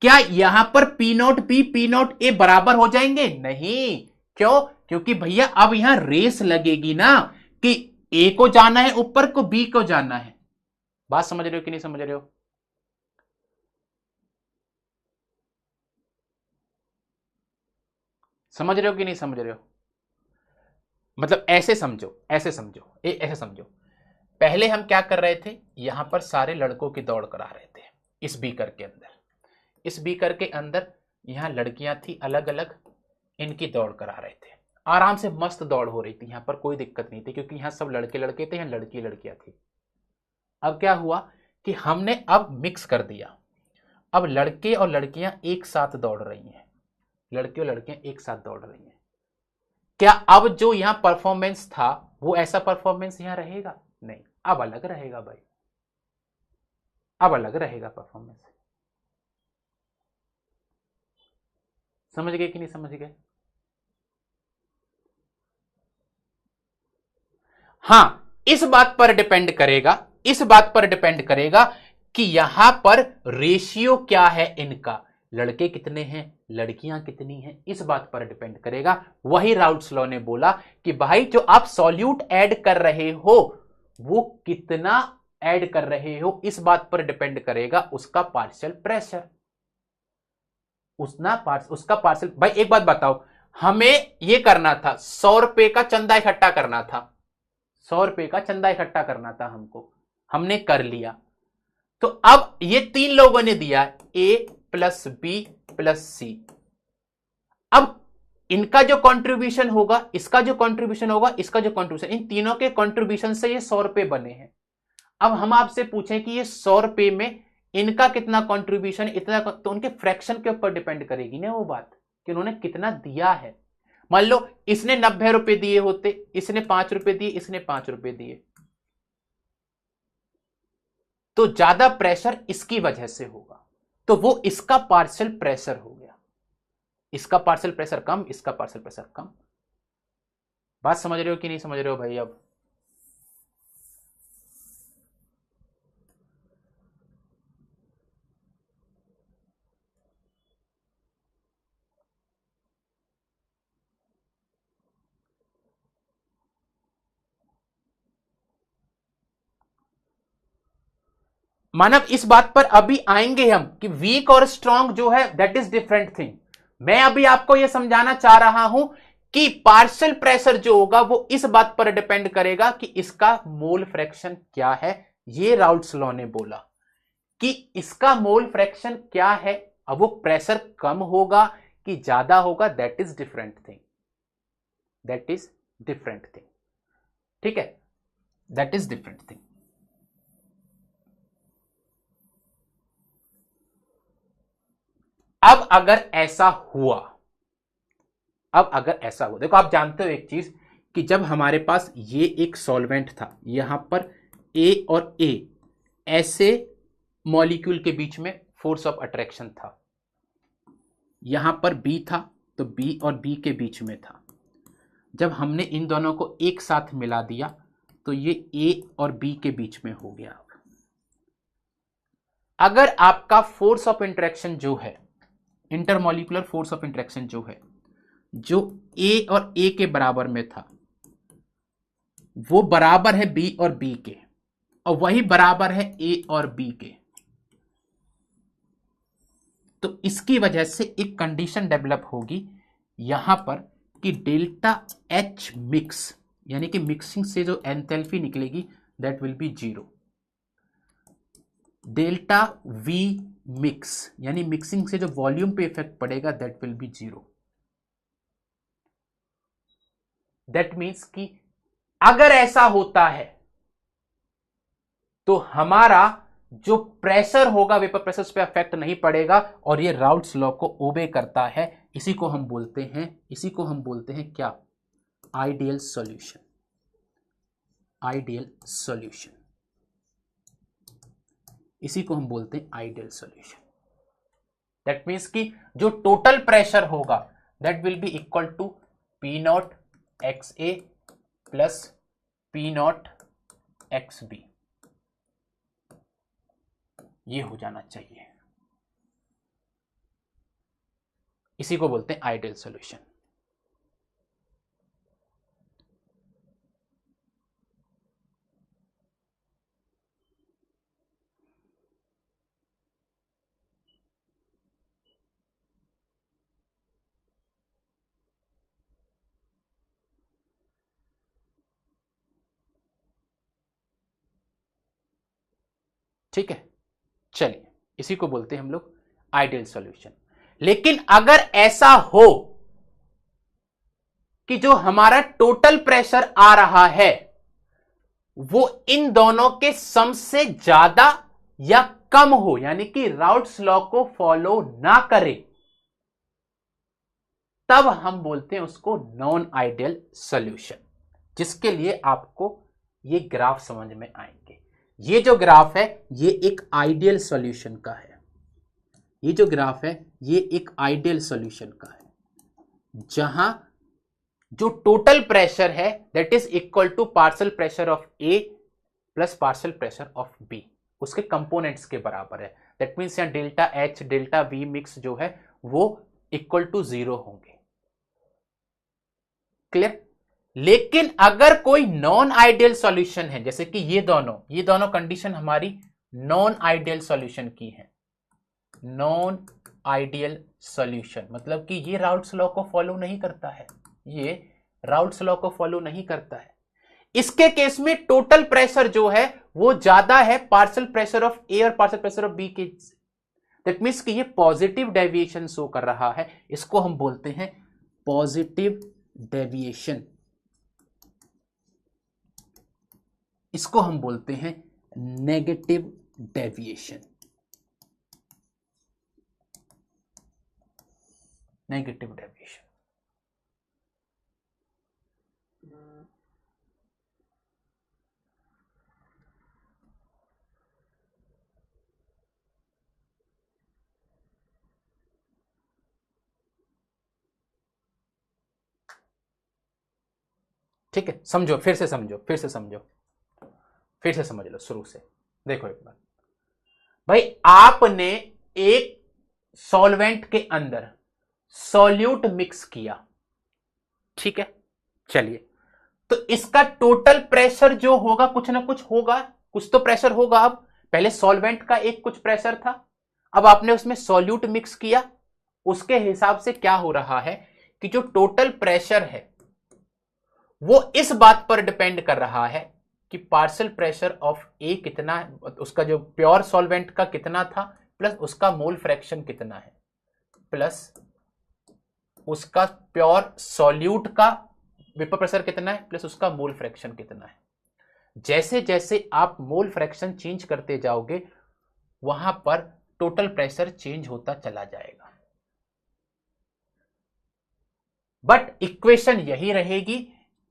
क्या यहां पर P naught B P not ए बराबर हो जाएंगे, नहीं। क्यों, क्योंकि भैया अब यहां रेस लगेगी ना कि ए को जाना है ऊपर को, बी को जाना है। बात समझ रहे हो कि नहीं समझ रहे हो? समझ रहे हो कि नहीं समझ रहे हो? मतलब ऐसे समझो, ऐसे समझो, ऐसे समझो। पहले हम क्या कर रहे थे, यहां पर सारे लड़कों की दौड़ करा रहे थे इस बीकर के अंदर, इस बीकर के अंदर यहां लड़कियां थी अलग अलग, इनकी दौड़ करा रहे थे, आराम से मस्त दौड़ हो रही थी, यहां पर कोई दिक्कत नहीं थी, क्योंकि यहां सब लड़के लड़के थे, यहां लड़की लड़कियां थी। अब क्या हुआ कि हमने अब मिक्स कर दिया, अब लड़के और लड़कियां एक साथ दौड़ रही हैं, लड़के और लड़कियां एक साथ दौड़ रही हैं। क्या अब जो यहां परफॉर्मेंस था वो ऐसा परफॉर्मेंस यहां रहेगा, नहीं, अब अलग रहेगा भाई, अब अलग रहेगा परफॉर्मेंस। समझ गए कि नहीं समझ गए? हां, इस बात पर डिपेंड करेगा, इस बात पर डिपेंड करेगा कि यहां पर रेशियो क्या है इनका, लड़के कितने हैं लड़कियां कितनी हैं, इस बात पर डिपेंड करेगा। वही राउट्स लॉ ने बोला कि भाई जो आप सॉल्यूट ऐड कर रहे हो वो कितना ऐड कर रहे हो, इस बात पर डिपेंड करेगा उसका पार्शियल प्रेशर, उसका पार्शियल। भाई एक बात बताओ, हमें ये करना था 100 रुपए का चंदा इकट्ठा करना था, 100 रुपए का चंदा इकट्ठा करना था हमको, हमने कर लिया। तो अब ये तीन लोगों ने दिया ए प्लस बी प्लस सी, अब इनका जो कंट्रीब्यूशन होगा, इसका जो कंट्रीब्यूशन होगा, इसका जो कंट्रीब्यूशन, इन तीनों के कंट्रीब्यूशन से ये 100 रुपए बने हैं। अब हम आपसे पूछें कि ये 100 रुपए में इनका कितना कंट्रीब्यूशन, इतना, तो उनके फ्रैक्शन के ऊपर डिपेंड करेगी ना वो बात कि उन्होंने कितना दिया है। मान लो इसने 90 रुपए दिए होते, इसने 5 रुपए दिए, इसने 5 रुपए दिए, तो ज्यादा प्रेशर इसकी वजह से होगा, तो वो इसका पार्शियल प्रेशर हो गया, इसका पार्शियल प्रेशर कम, इसका पार्शियल प्रेशर कम। बात समझ रहे हो कि नहीं समझ रहे हो भाई? मानव इस बात पर अभी आएंगे हम कि वीक और स्ट्रांग जो है दैट इज डिफरेंट थिंग। मैं अभी आपको यह समझाना चाह रहा हूं कि पार्शियल प्रेशर जो होगा वो इस बात पर डिपेंड करेगा कि इसका मोल फ्रैक्शन क्या है। ये राउट्स लॉ ने बोला कि इसका मोल फ्रैक्शन क्या है, अब वो प्रेशर कम होगा कि ज्यादा होगा, that is different thing, that is different thing, ठीक है, दैट इज डिफरेंट थिंग। अब अगर ऐसा हुआ, अब अगर ऐसा हुआ, देखो आप जानते हो एक चीज कि जब हमारे पास ये एक सॉल्वेंट था, यहां पर ए और ए ऐसे मॉलिक्यूल के बीच में फोर्स ऑफ अट्रैक्शन था, यहां पर बी था तो बी और बी के बीच में था, जब हमने इन दोनों को एक साथ मिला दिया तो ये ए और बी के बीच में हो गया। अगर आपका फोर्स ऑफ इंटरेक्शन जो है, इंटरमॉलिक्यूलर फोर्स ऑफ इंटरेक्शन जो है, जो ए और ए के बराबर में था वो बराबर है बी और बी के, और वही बराबर है ए और बी के। तो इसकी वजह से एक कंडीशन डेवलप होगी यहां पर कि डेल्टा एच मिक्स, यानी कि मिक्सिंग से जो एंथैल्पी निकलेगी that will B 0। Delta V mix यानी मिक्सिंग से जो वॉल्यूम पे इफेक्ट पड़ेगा that will B 0। That means कि अगर ऐसा होता है तो हमारा जो प्रेशर होगा वेपर प्रेशर पे अफेक्ट नहीं पड़ेगा, और ये राउट्स लॉ को ओबे करता है। इसी को हम बोलते हैं क्या? Ideal solution. आइडियल सॉल्यूशन, इसी को हम बोलते हैं आइडियल सॉल्यूशन। दैट मीन्स कि जो टोटल प्रेशर होगा that will be equal to P naught X A plus P naught X B, ये हो जाना चाहिए। इसी को बोलते हैं आइडियल सॉल्यूशन। ठीक है, चलिए इसी को बोलते हैं हम लोग आइडियल सॉल्यूशन। लेकिन अगर ऐसा हो कि जो हमारा टोटल प्रेशर आ रहा है वो इन दोनों के सम से ज्यादा या कम हो, यानी कि राउट्स लॉ को फॉलो ना करे, तब हम बोलते हैं उसको नॉन आइडियल सॉल्यूशन। जिसके लिए आपको ये ग्राफ समझ में आएंगे। ये जो ग्राफ है ये एक आइडियल सॉल्यूशन का है। ये जो ग्राफ है ये एक आइडियल सॉल्यूशन का है, जहां जो टोटल प्रेशर है that is equal to partial pressure of A plus partial pressure of B, उसके कंपोनेंट्स के बराबर है। दैट मीन्स यहां delta H delta V mix जो है वो इक्वल टू 0 होंगे। क्लियर? लेकिन अगर कोई नॉन आइडियल सॉल्यूशन है, जैसे कि ये दोनों कंडीशन हमारी नॉन आइडियल सॉल्यूशन की है। नॉन आइडियल सॉल्यूशन मतलब कि ये राउट्स लॉ को फॉलो नहीं करता है, ये राउट्स लॉ को फॉलो नहीं करता है। इसके केस में टोटल प्रेशर जो है वो ज्यादा है पार्शियल प्रेशर ऑफ ए और पार्शियल प्रेशर ऑफ बी के। दैट मीन्स कि ये पॉजिटिव डेविएशन शो कर रहा है। इसको हम बोलते हैं पॉजिटिव डेविएशन, इसको हम बोलते हैं नेगेटिव डेविएशन। Negative deviation. ठीक है, समझो, फिर से समझ लो शुरू से। देखो एक बार भाई, आपने एक सॉल्वेंट के अंदर सॉल्यूट मिक्स किया, ठीक है, चलिए, तो इसका टोटल प्रेशर जो होगा कुछ ना कुछ होगा, कुछ तो प्रेशर होगा। अब पहले सॉल्वेंट का एक कुछ प्रेशर था, अब आपने उसमें सॉल्यूट मिक्स किया, उसके हिसाब से क्या हो रहा है कि जो टोटल प्रेशर है वो इस बात पर डिपेंड कर रहा है कि पार्शियल प्रेशर ऑफ ए कितना है, उसका जो प्योर सॉल्वेंट का कितना था, प्लस उसका मोल फ्रैक्शन कितना है, प्लस उसका प्योर सॉल्यूट का वेपर प्रेशर कितना है, प्लस उसका मोल फ्रैक्शन कितना है। जैसे जैसे आप मोल फ्रैक्शन चेंज करते जाओगे वहां पर टोटल प्रेशर चेंज होता चला जाएगा। बट इक्वेशन यही रहेगी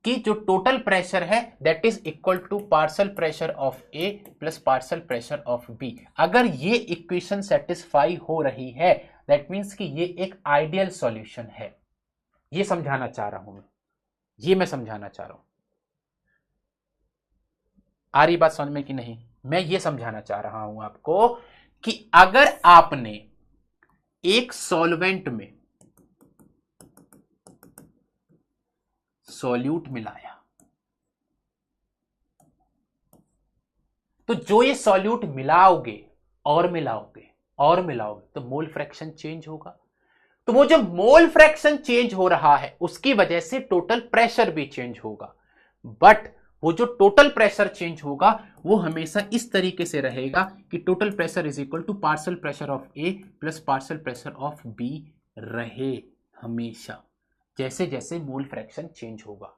कि जो टोटल प्रेशर है that is equal to partial pressure of A plus partial pressure of B. अगर ये इक्वेशन सेटिस्फाई हो रही है दैट मीन्स कि ये एक आइडियल सॉल्यूशन है। ये समझाना चाह रहा हूं मैं, ये मैं समझाना चाह रहा हूं। आ रही बात समझ में कि नहीं? मैं ये समझाना चाह रहा हूं आपको कि अगर आपने एक सॉल्वेंट में सॉल्यूट मिलाया, तो जो ये सॉल्यूट मिलाओगे और मिलाओगे और मिलाओगे तो मोल फ्रैक्शन चेंज होगा। तो वो जो मोल फ्रैक्शन चेंज हो रहा है उसकी वजह से टोटल प्रेशर भी चेंज होगा, बट वो जो टोटल प्रेशर चेंज होगा वो हमेशा इस तरीके से रहेगा कि total pressure is equal to partial pressure of A plus partial pressure of B रहे हमेशा, जैसे जैसे मोल फ्रैक्शन चेंज होगा।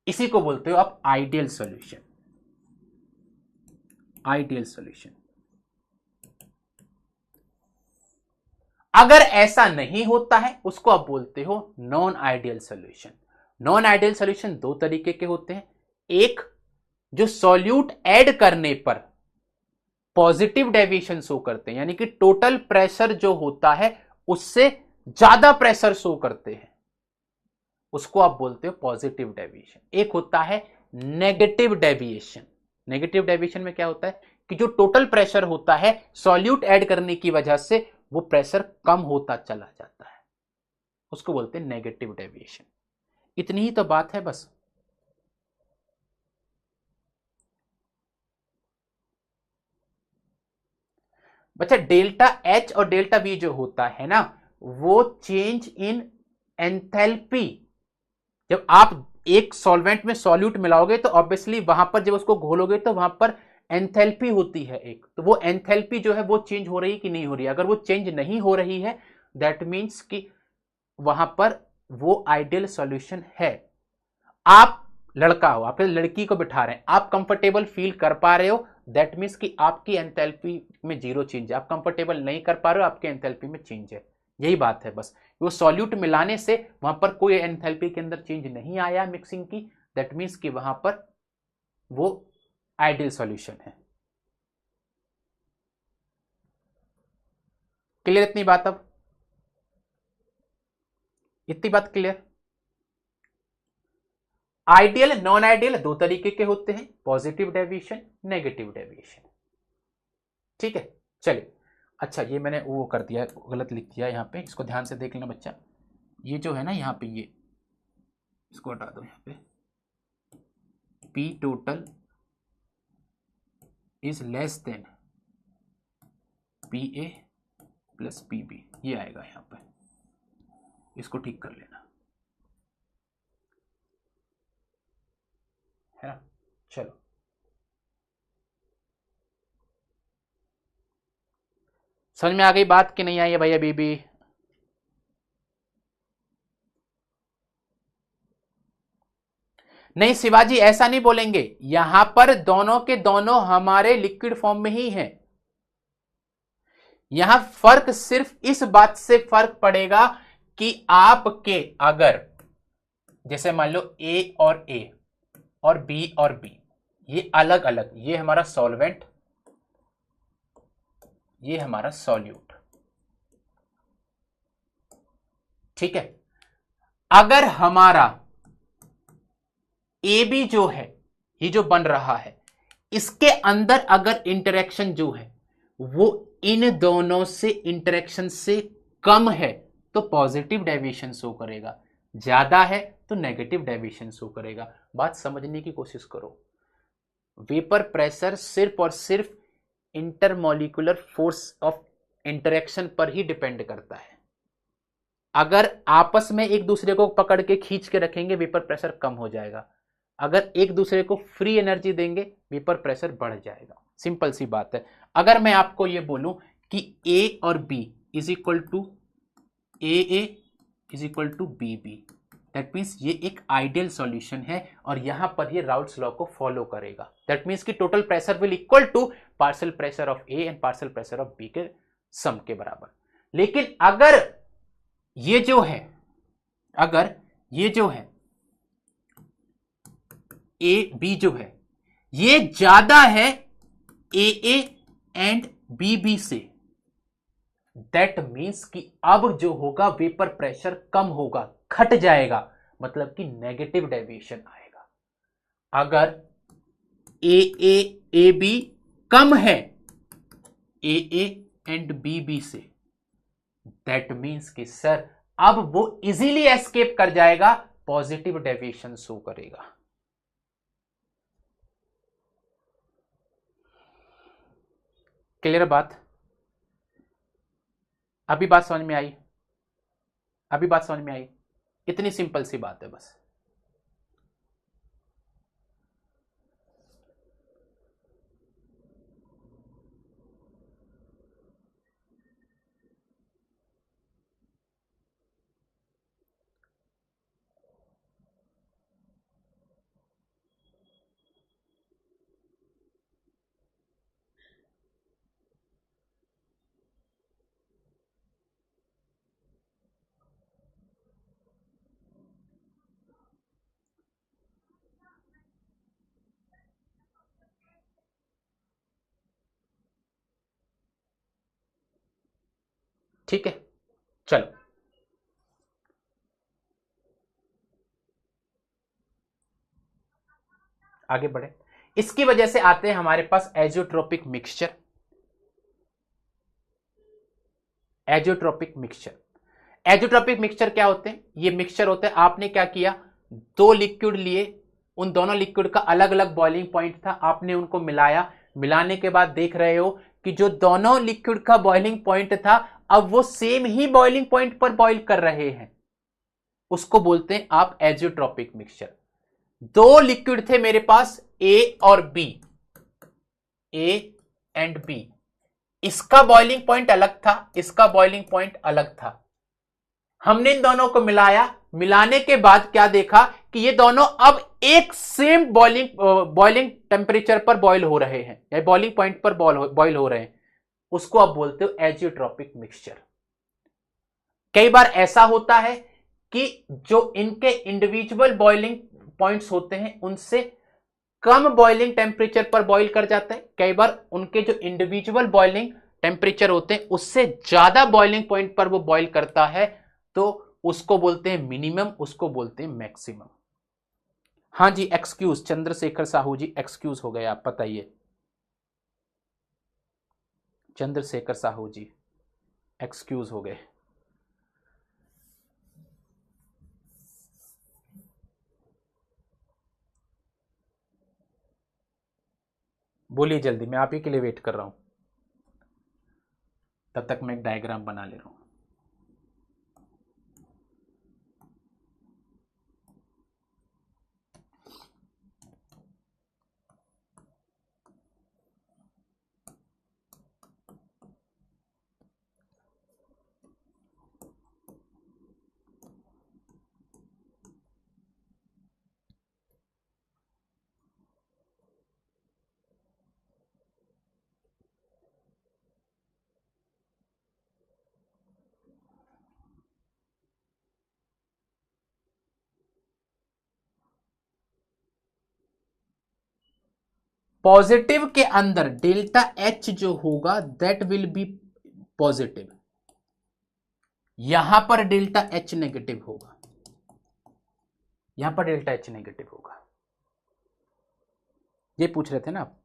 इसी को बोलते हो आप आइडियल सॉल्यूशन। Ideal solution. अगर ऐसा नहीं होता है उसको आप बोलते हो non ideal solution. Non ideal solution दो तरीके के होते हैं, एक जो सॉल्यूट ऐड करने पर पॉजिटिव डेविएशन शो करते हैं, यानी कि टोटल प्रेशर जो होता है उससे ज्यादा प्रेशर शो करते हैं, उसको आप बोलते हो पॉजिटिव डेविएशन। एक होता है नेगेटिव डेविएशन। नेगेटिव डेविएशन में क्या होता है कि जो टोटल प्रेशर होता है सॉल्यूट ऐड करने की वजह से वो प्रेशर कम होता चला जाता है, उसको बोलते हैं नेगेटिव डेविएशन। इतनी ही तो बात है बस। बच्चा डेल्टा एच और डेल्टा वी जो होता है ना वो चेंज इन एंथैल्पी। जब आप एक सॉल्वेंट में सॉल्यूट मिलाओगे तो ऑब्वियसली वहां पर जब उसको घोलोगे तो वहां पर एंथैल्पी होती है एक, तो वो एंथैल्पी जो है वो चेंज हो रही है कि नहीं हो रही है। अगर वो चेंज नहीं हो रही है दैट मीन्स कि वहां पर वो आइडियल सॉल्यूशन है। आप लड़का हो, आप लड़की को बिठा रहे हैं, आप कंफर्टेबल फील कर पा रहे हो दैट मीन्स कि आपकी एंथैल्पी में जीरो चेंज है। आप कंफर्टेबल नहीं कर पा रहे हो, आपके एंथैल्पी में चेंज है। यही बात है बस। वो सॉल्यूट मिलाने से वहां पर कोई एंथैल्पी के अंदर चेंज नहीं आया मिक्सिंग की, दैट मीन्स कि वहां पर वो आइडियल सॉल्यूशन है। क्लियर इतनी बात? अब इतनी बात क्लियर? आइडियल नॉन आइडियल दो तरीके के होते हैं, पॉजिटिव डेविएशन नेगेटिव डेविएशन। ठीक है, चलिए। अच्छा ये मैंने वो कर दिया, गलत लिख दिया यहाँ पे, इसको ध्यान से देख लेना बच्चा। ये जो है ना यहाँ पे, ये इसको हटा दो। यहाँ पे P total is less than P A plus P B, ये आएगा यहाँ पे, इसको ठीक कर लेना, है ना। चलो समझ में आ गई बात कि नहीं आई है भाई अभी भी? नहीं शिवाजी ऐसा नहीं बोलेंगे, यहां पर दोनों के दोनों हमारे लिक्विड फॉर्म में ही हैं। यहां फर्क सिर्फ इस बात से फर्क पड़ेगा कि आपके अगर जैसे मान लो ए और बी और बी ये अलग अलग, ये हमारा सॉल्वेंट, ये हमारा सॉल्यूट, ठीक है। अगर हमारा ए बी जो है ये जो बन रहा है इसके अंदर अगर इंटरेक्शन जो है वो इन दोनों से इंटरेक्शन से कम है तो पॉजिटिव डेविएशन शो करेगा, ज्यादा है तो नेगेटिव डेविएशन शो करेगा। बात समझने की कोशिश करो। वेपर प्रेशर सिर्फ और सिर्फ इंटरमॉलिक्यूलर फोर्स ऑफ इंटरेक्शन पर ही डिपेंड करता है। अगर आपस में एक दूसरे को पकड़ के खींच के रखेंगे वेपर प्रेशर कम हो जाएगा, अगर एक दूसरे को फ्री एनर्जी देंगे वेपर प्रेशर बढ़ जाएगा। सिंपल सी बात है। अगर मैं आपको ये बोलूं कि ए और B is equal to A is equal to B B, that means ये एक आइडियल सॉल्यूशन है और यहां पर ये राउल्ट्स लॉ को फॉलो करेगा। दैट मीन्स कि total pressure will equal to partial pressure of A and partial pressure of B के सम के बराबर। लेकिन अगर ये जो है, अगर ये जो है ए बी जो है ये ज्यादा है ए एंड बी बी से, दैट मीन्स कि अब जो होगा वेपर प्रेशर कम होगा, घट जाएगा, मतलब कि नेगेटिव डेविएशन आएगा। अगर ए बी कम है ए एंड बी बी से, दैट मीन्स कि सर अब वो इजीली एस्केप कर जाएगा, पॉजिटिव डेविएशन शो करेगा। क्लियर बात? अभी बात समझ में आई? अभी बात समझ में आई? इतनी सिंपल सी बात है बस। ठीक है, चलो आगे बढ़े। इसकी वजह से आते हैं हमारे पास एजियोट्रोपिक मिक्सचर। एजियोट्रोपिक मिक्सचर, एजियोट्रोपिक मिक्सचर क्या होते हैं? ये मिक्सचर होते हैं, आपने क्या किया, दो लिक्विड लिए, उन दोनों लिक्विड का अलग अलग बॉइलिंग पॉइंट था, आपने उनको मिलाया, मिलाने के बाद देख रहे हो कि जो दोनों लिक्विड का बॉइलिंग पॉइंट था अब वो सेम ही बॉइलिंग पॉइंट पर बॉइल कर रहे हैं, उसको बोलते हैं आप एजियोट्रोपिक मिक्सचर। दो लिक्विड थे मेरे पास, ए और बी, ए एंड बी, इसका बॉइलिंग पॉइंट अलग था, इसका बॉइलिंग पॉइंट अलग था, हमने इन दोनों को मिलाया, मिलाने के बाद क्या देखा कि ये दोनों अब एक सेम बॉइलिंग टेम्परेचर पर बॉईल हो रहे हैं, या बॉइलिंग पॉइंट पर बॉईल हो रहे हैं, उसको आप बोलते हो एजियोट्रोपिक मिक्सचर। कई बार ऐसा होता है कि जो इनके इंडिविजुअल बॉइलिंग पॉइंट्स होते हैं उनसे कम बॉइलिंग टेम्परेचर पर बॉईल कर जाते हैं, कई बार उनके जो इंडिविजुअल बॉइलिंग टेम्परेचर होते हैं उससे ज्यादा बॉइलिंग पॉइंट पर वो बॉईल करता है, तो उसको बोलते हैं मिनिमम, उसको बोलते हैं मैक्सिमम। हाँ जी, एक्सक्यूज चंद्रशेखर साहू जी, एक्सक्यूज हो गए आप, बताइए चंद्रशेखर साहू जी, एक्सक्यूज हो गए। बोलिए जल्दी, मैं आप ही के लिए वेट कर रहा हूं, तब तक मैं एक डायग्राम बना ले रहा हूं। पॉजिटिव के अंदर डेल्टा एच जो होगा दैट विल बी पॉजिटिव, यहां पर डेल्टा एच नेगेटिव होगा, यहां पर डेल्टा एच नेगेटिव होगा, ये पूछ रहे थे ना आप?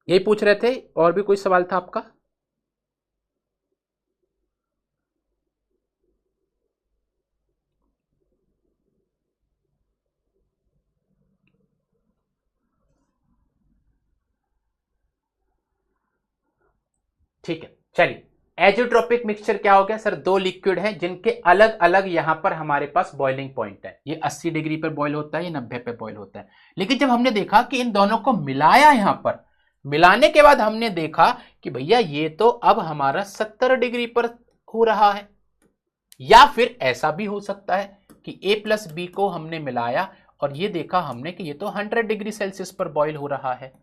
यही पूछ रहे थे, और भी कोई सवाल था आपका? ठीक है, चलिए, एजियोट्रोपिक मिक्सचर क्या हो गया सर? दो लिक्विड हैं जिनके अलग अलग यहां पर हमारे पास बॉइलिंग पॉइंट है, ये 80 डिग्री पर बॉईल होता है, ये 90 पे बॉईल होता है, लेकिन जब हमने देखा कि इन दोनों को मिलाया, यहां पर मिलाने के बाद हमने देखा कि भैया ये तो अब हमारा 70 डिग्री पर हो रहा है, या फिर ऐसा भी हो सकता है कि ए प्लस बी को हमने मिलाया और ये देखा हमने कि ये तो 100 डिग्री सेल्सियस पर बॉईल हो रहा है।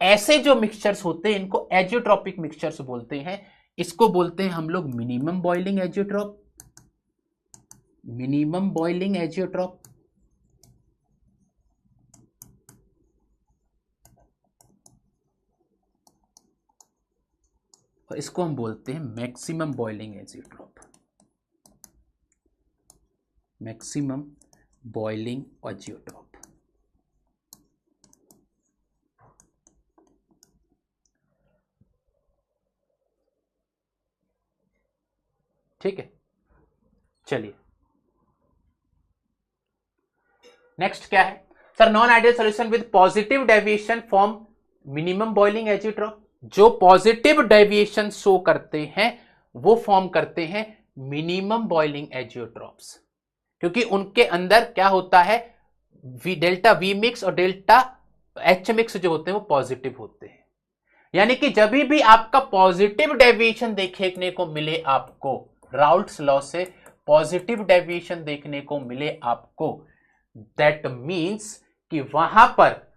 ऐसे जो मिक्सचर्स होते हैं इनको एजियोट्रोपिक मिक्सचर्स बोलते हैं, इसको बोलते हैं हम लोग minimum boiling azeotrope, minimum boiling azeotrope, और इसको हम बोलते हैं maximum boiling azeotrope. Maximum boiling azeotrope. ठीक है, चलिए नेक्स्ट क्या है sir, non ideal solution with positive deviation form minimum boiling azeotrope. जो पॉजिटिव डेविएशन शो करते हैं वो फॉर्म करते हैं मिनिमम बॉइलिंग एजियोट्रॉप्स, क्योंकि उनके अंदर क्या होता है, डेल्टा वी मिक्स और डेल्टा एच मिक्स जो होते हैं वो पॉजिटिव होते हैं। यानी कि जब भी आपका पॉजिटिव डेविएशन देखने को मिले, आपको राउल्ट्स लॉ से पॉजिटिव डेविएशन देखने को मिले आपको, दैट मीन्स कि वहां पर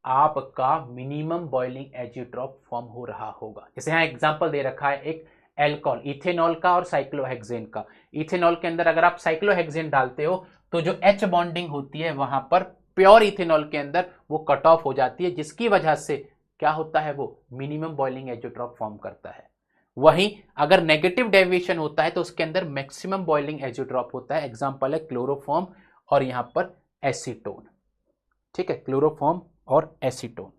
आपका मिनिमम बॉइलिंग एजियोट्रॉप फॉर्म हो रहा होगा। जैसे यहां एग्जांपल दे रखा है एक एल्कोहल, इथेनॉल का और साइक्लोहेक्सेन का। इथेनॉल के अंदर अगर आप साइक्लोहेक्सेन डालते हो तो जो एच बॉन्डिंग होती है वहां पर प्योर इथेनॉल के अंदर वो कट ऑफ हो जाती है, जिसकी वजह से क्या होता है, वो मिनिमम बॉइलिंग एजियोट्रॉप फॉर्म करता है। वहीं अगर नेगेटिव डेविएशन होता है तो उसके अंदर मैक्सिमम बॉइलिंग एजियोट्रॉप होता है। एग्जांपल है क्लोरोफॉर्म और यहां पर एसीटोन। ठीक है, क्लोरोफॉर्म और एसीटोन।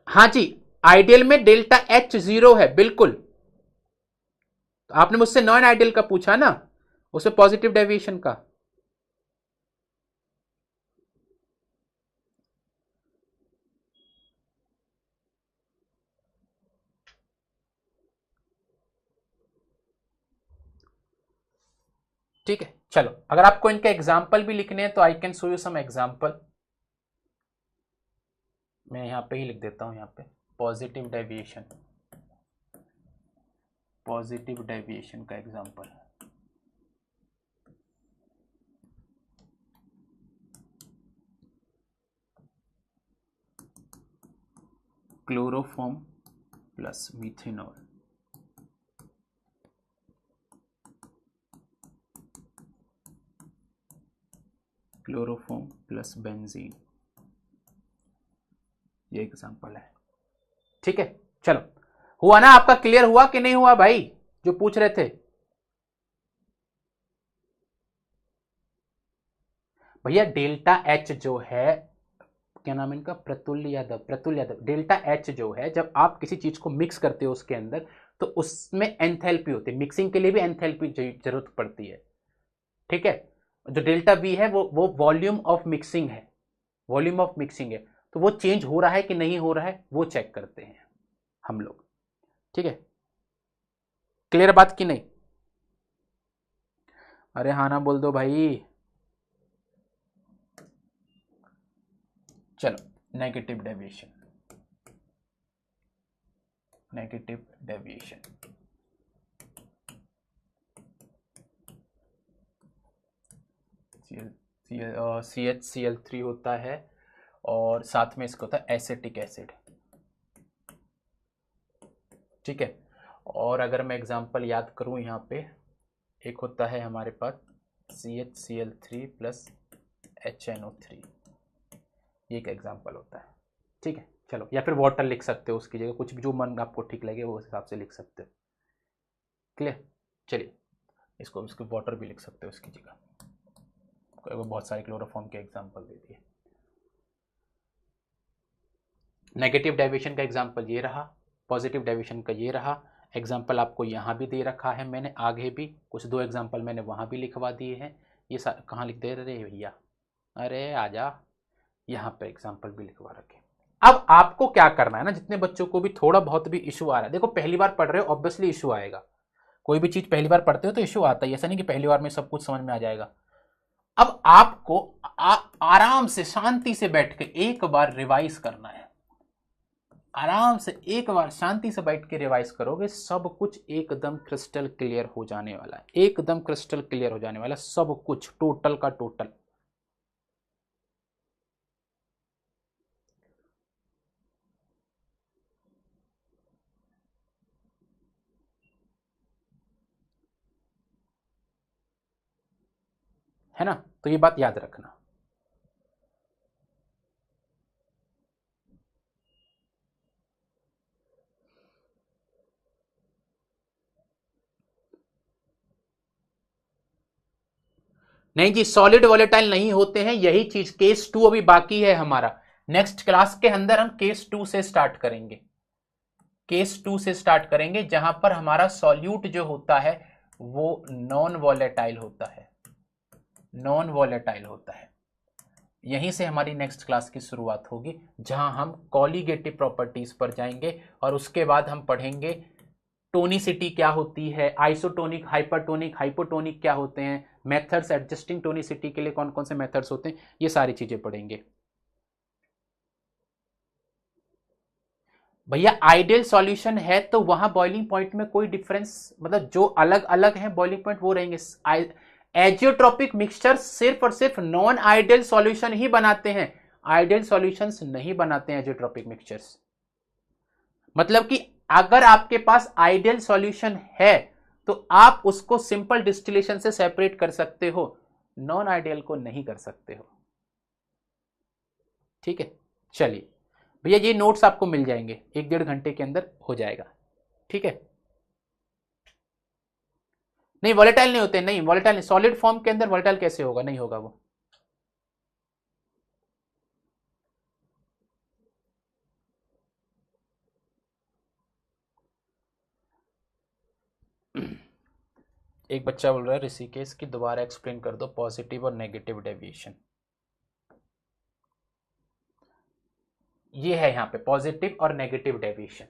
हाँ जी, आइडियल में डेल्टा एच 0 है बिल्कुल। तो आपने मुझसे नॉन आइडियल का पूछा ना, उसमें पॉजिटिव डेविएशन का। ठीक है, चलो अगर आपको इनके एग्जाम्पल भी लिखने हैं तो I can show you some example. मैं यहां पे ही लिख देता हूं, यहां पे पॉजिटिव डेविएशन, पॉजिटिव डेविएशन का example. Chloroform plus methanol, chloroform plus benzene, ये एग्जांपल है। ठीक है, चलो हुआ ना आपका, क्लियर हुआ कि नहीं हुआ भाई जो पूछ रहे थे? भैया डेल्टा एच जो है, क्या नाम है इनका, प्रतुल्य यादव, प्रतुल्य यादव। डेल्टा एच जो है, जब आप किसी चीज को मिक्स करते हो उसके अंदर तो उसमें एंथैल्पी होती है, मिक्सिंग के लिए भी एंथैल्पी जरूरत पड़ती है। ठीक है, जो डेल्टा बी है वो वॉल्यूम ऑफ मिक्सिंग है, वॉल्यूम ऑफ मिक्सिंग है। तो वो चेंज हो रहा है कि नहीं हो रहा है वो चेक करते हैं हम लोग। ठीक है, क्लियर बात की नहीं? अरे हाँ ना बोल दो भाई। चलो negative deviation, negative deviation. CHCl3 होता है और साथ में इसका होता है एसिटिक एसिड। ठीक है, और अगर मैं एग्जांपल याद करूं यहाँ पे, एक होता है हमारे पास CHCl3 प्लस HNO3, ये एक एग्जांपल होता है। ठीक है, चलो, या फिर वाटर लिख सकते हो उसकी जगह, कुछ भी जो मन आपको ठीक लगे वो उस हिसाब से लिख सकते हो। क्लियर, चलिए इसको इसको वाटर भी लिख सकते हो इसकी जगह, बहुत सारे क्लोरोफॉर्म के एग्जांपल दे दिए। नेगेटिव डेविएशन का एग्जांपल ये रहा, पॉजिटिव डेविएशन का ये रहा। एग्जांपल आपको यहाँ भी दे रखा है मैंने, आगे भी कुछ 2 एग्जांपल मैंने वहाँ भी लिखवा दिए हैं। ये कहाँ लिख दे रहे भैया, अरे आजा, यहाँ पे एग्जांपल भी लिखवा रखे। अब आपको क्या करना है ना, जितने बच्चों को भी थोड़ा बहुत भी इशू आ रहा है, देखो पहली बार पढ़ रहे हो ऑब्वियसली इशू आएगा, कोई भी चीज पहली बार पढ़ते हो तो इशू आता है, ऐसा नहीं कि पहली बार में सब कुछ समझ में आ जाएगा। अब आपको आराम से शांति से बैठ के एक बार रिवाइज करना है, आराम से एक बार शांति से बैठ के रिवाइज करोगे, सब कुछ एकदम क्रिस्टल क्लियर हो जाने वाला है, एकदम क्रिस्टल क्लियर हो जाने वाला है सब कुछ, टोटल का टोटल। है ना, तो ये बात याद रखना। नहीं जी, सॉलिड वॉलेटाइल नहीं होते हैं, यही चीज केस 2 अभी बाकी है हमारा। नेक्स्ट क्लास के अंदर हम केस 2 से स्टार्ट करेंगे, केस 2 से स्टार्ट करेंगे, जहां पर हमारा सॉल्यूट जो होता है वो नॉन वॉलेटाइल होता है, नॉन वॉलेटाइल होता है। यहीं से हमारी नेक्स्ट क्लास की शुरुआत होगी, जहां हम कॉलीगेटिव प्रॉपर्टीज पर जाएंगे और उसके बाद हम पढ़ेंगे टोनिसिटी क्या होती है, आइसोटोनिक, हाइपरटोनिक, हाइपोटोनिक क्या होते हैं, मेथड्स, एडजस्टिंग टोनिसिटी के लिए कौन कौन से मेथड्स होते हैं, ये सारी चीजें पढ़ेंगे। भैया आइडियल सॉल्यूशन है तो वहां बॉइलिंग पॉइंट में कोई डिफरेंस, मतलब जो अलग अलग है बॉइलिंग पॉइंट वो रहेंगे। एजियोट्रोपिक मिक्सचर सिर्फ और सिर्फ नॉन आइडियल सॉल्यूशन ही बनाते हैं, आइडियल सॉल्यूशंस नहीं बनाते हैं एजियोट्रोपिक मिक्सचर्स। मतलब कि अगर आपके पास आइडियल सॉल्यूशन है तो आप उसको सिंपल डिस्टिलेशन से सेपरेट कर सकते हो, नॉन आइडियल को नहीं कर सकते हो। ठीक है, चलिए भैया ये नोट्स आपको मिल जाएंगे, 1-1.5 घंटे के अंदर हो जाएगा। ठीक है, नहीं वॉलेटाइल नहीं होते, नहीं वॉलेटाइल नहीं, सॉलिड फॉर्म के अंदर वॉलेटाइल कैसे होगा, नहीं होगा वो। एक बच्चा बोल रहा है ऋषिकेश की, दोबारा एक्सप्लेन कर दो पॉजिटिव और नेगेटिव डेविएशन। ये है यहां पे पॉजिटिव और नेगेटिव डेविएशन।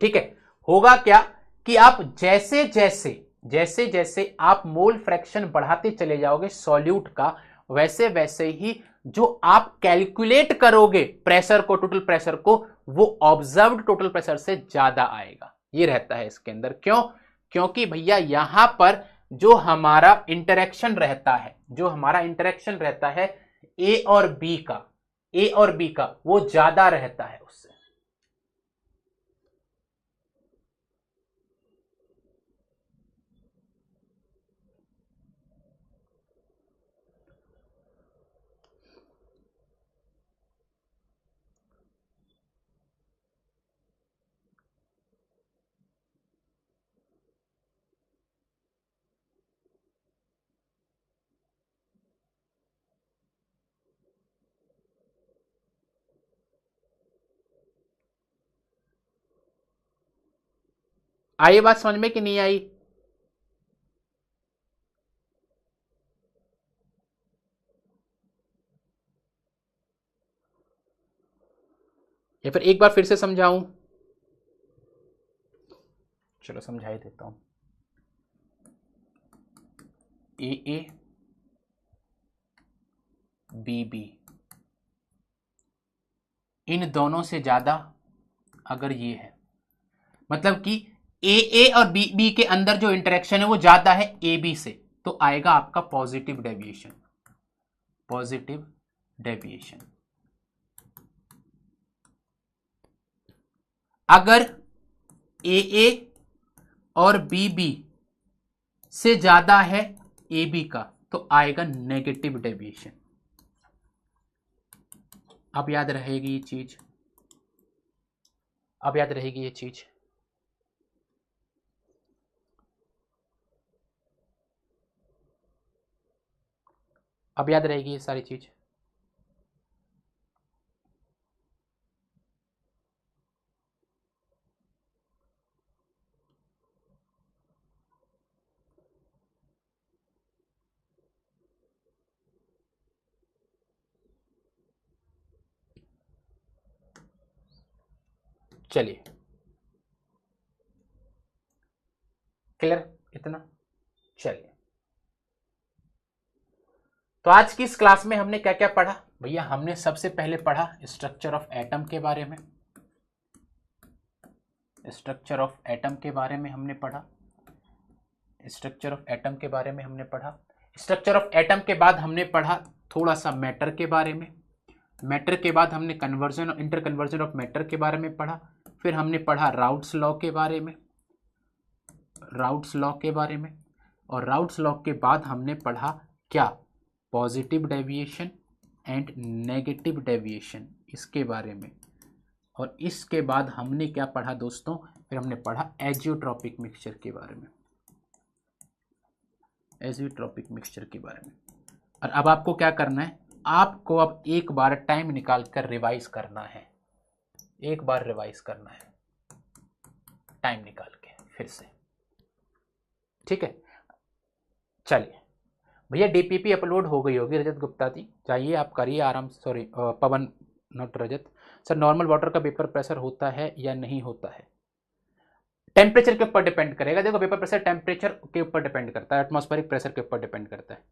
ठीक है, होगा क्या कि आप जैसे जैसे जैसे जैसे आप मोल फ्रैक्शन बढ़ाते चले जाओगे सॉल्यूट का, वैसे वैसे ही जो आप कैलकुलेट करोगे प्रेशर को, टोटल प्रेशर को, वो ऑब्जर्व्ड टोटल प्रेशर से ज्यादा आएगा। ये रहता है इसके अंदर। क्यों? क्योंकि भैया यहां पर जो हमारा इंटरेक्शन रहता है, जो हमारा इंटरेक्शन रहता है ए और बी का, ए और बी का, वो ज्यादा रहता है उससे। आई बात समझ में कि नहीं आई? या फिर एक बार फिर से समझाऊं? चलो समझा ही देता हूं। ए बी बी, इन दोनों से ज्यादा अगर ये है, मतलब कि ए और बी बी के अंदर जो इंटरेक्शन है वो ज्यादा है ए बी से, तो आएगा आपका पॉजिटिव डेविएशन, पॉजिटिव डेविएशन। अगर ए और बी बी से ज्यादा है ए बी का, तो आएगा नेगेटिव डेविएशन। अब याद रहेगी ये चीज, अब याद रहेगी ये चीज। अब याद रहेगी ये सारी चीज। चलिए क्लियर इतना? चलिए, तो आज की इस क्लास में हमने क्या क्या पढ़ा भैया? हमने सबसे पहले पढ़ा स्ट्रक्चर ऑफ एटम के बारे में, स्ट्रक्चर ऑफ एटम के बारे में हमने पढ़ा, स्ट्रक्चर ऑफ एटम के बारे में हमने पढ़ा। स्ट्रक्चर ऑफ एटम के बाद हमने पढ़ा थोड़ा सा मैटर के बारे में, मैटर के बाद हमने conversion, inter conversion of matter के बारे में पढ़ा। फिर हमने पढ़ा राउट्स लॉ के बारे में, राउट्स लॉ के बारे में। और राउट्स लॉ के बाद हमने पढ़ा क्या? Positive deviation and negative deviation, इसके बारे में। और इसके बाद हमने क्या पढ़ा दोस्तों? फिर हमने पढ़ा एजियोट्रॉपिक मिक्सचर के बारे में। एज़ोट्रोपिक मिक्सचर के बारे में। और अब आपको क्या करना है, आपको अब एक बार टाइम निकाल कर रिवाइज करना है, एक बार रिवाइज करना है टाइम निकाल के फिर से, ठीक है। चलिए भैया डीपीपी अपलोड हो गई होगी, रजत गुप्ता जी जाइए आप करिए आराम, sorry Pawan not Rajat. Sir normal water का वेपर प्रेशर होता है या नहीं होता है? टेम्परेचर के ऊपर डिपेंड करेगा। देखो वेपर प्रेशर टेम्परेचर के ऊपर डिपेंड करता है, एटमॉस्फेरिक प्रेशर के ऊपर डिपेंड करता है,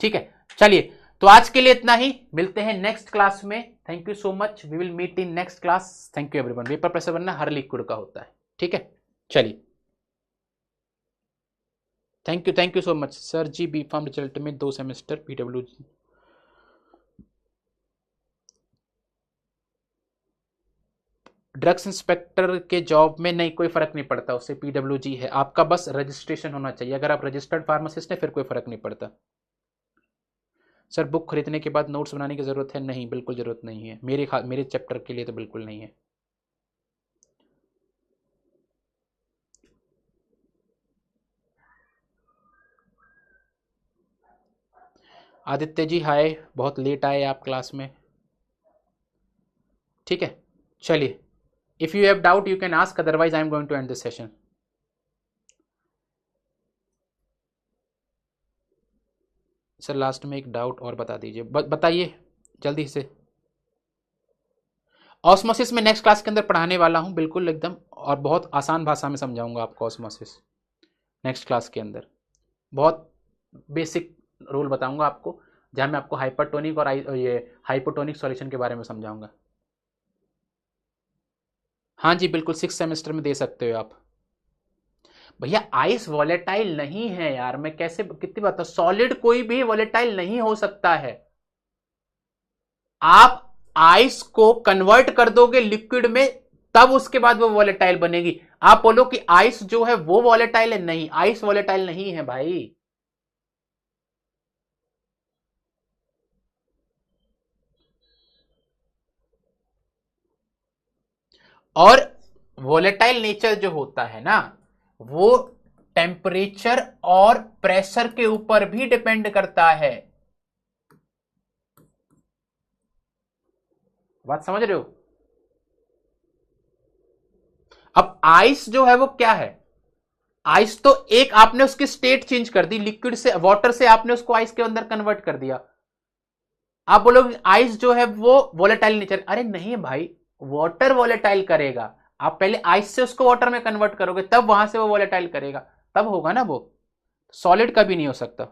ठीक है। चलिए तो आज के लिए इतना ही, मिलते हैं नेक्स्ट क्लास में। Thank you so much, we will meet in next class. Thank you everyone. Vapour pressure बनना हर लिक्विड का होता है, ठीक है। चलिए thank you so much sir ji. B Pharm result में 2 सेमेस्टर पीडब्ल्यूजी, ड्रग्स इंस्पेक्टर के जॉब में नहीं कोई फर्क नहीं पड़ता, उससे पीडब्ल्यूजी है, आपका बस रजिस्ट्रेशन होना चाहिए। अगर आप रजिस्टर्ड फार्मासिस्ट हैं फिर कोई फर्क नहीं पड़ता। सर बुक खरीदने के बाद नोट्स बनाने की जरूरत है? नहीं बिल्कुल जरूरत नहीं है, मेरे चैप्टर के लिए तो बिल्कुल नहीं है। आदित्य जी हाय, बहुत लेट आए आप क्लास में, ठीक है। चलिए if you have doubt you can ask, otherwise I am going to end this session. Sir last में एक डाउट और बता दीजिए, बताइए जल्दी से। ऑस्मोसिस में नेक्स्ट क्लास के अंदर पढ़ाने वाला हूं बिल्कुल एकदम, और बहुत आसान भाषा में समझाऊंगा आपको ऑस्मोसिस नेक्स्ट क्लास के अंदर। बहुत बेसिक रूल बताऊंगा आपको, जहां मैं आपको हाइपरटोनिक और ये हाइपोटोनिक सॉल्यूशन के बारे में समझाऊंगा। हाँ जी बिल्कुल, 6 सेमेस्टर में दे सकते हो आप। भैया आइस वॉलेटाइल नहीं है यार, मैं कैसे कितनी बात है, सॉलिड कोई भी वॉलेटाइल नहीं हो सकता है। आप आइस को कन्वर्ट कर दोगे लिक्विड में, तब उसके बाद वो वॉलेटाइल बनेगी। आप बोलो कि आइस जो है वो वॉलेटाइल है, नहीं, आइस वॉलेटाइल नहीं है भाई। और वॉलेटाइल नेचर जो होता है ना, वो टेम्परेचर और प्रेशर के ऊपर भी डिपेंड करता है। बात समझ रहे हो? अब आइस जो है वो क्या है, आइस तो एक आपने उसकी स्टेट चेंज कर दी, लिक्विड से वाटर से आपने उसको आइस के अंदर कन्वर्ट कर दिया। आप बोलोगे आइस जो है वो वॉलेटाइल नेचर, अरे नहीं भाई, वाटर वॉलेटाइल करेगा। आप पहले आइस से उसको वाटर में कन्वर्ट करोगे, तब वहां से वो वॉलेटाइल करेगा, तब होगा ना वो। सॉलिड कभी नहीं हो सकता।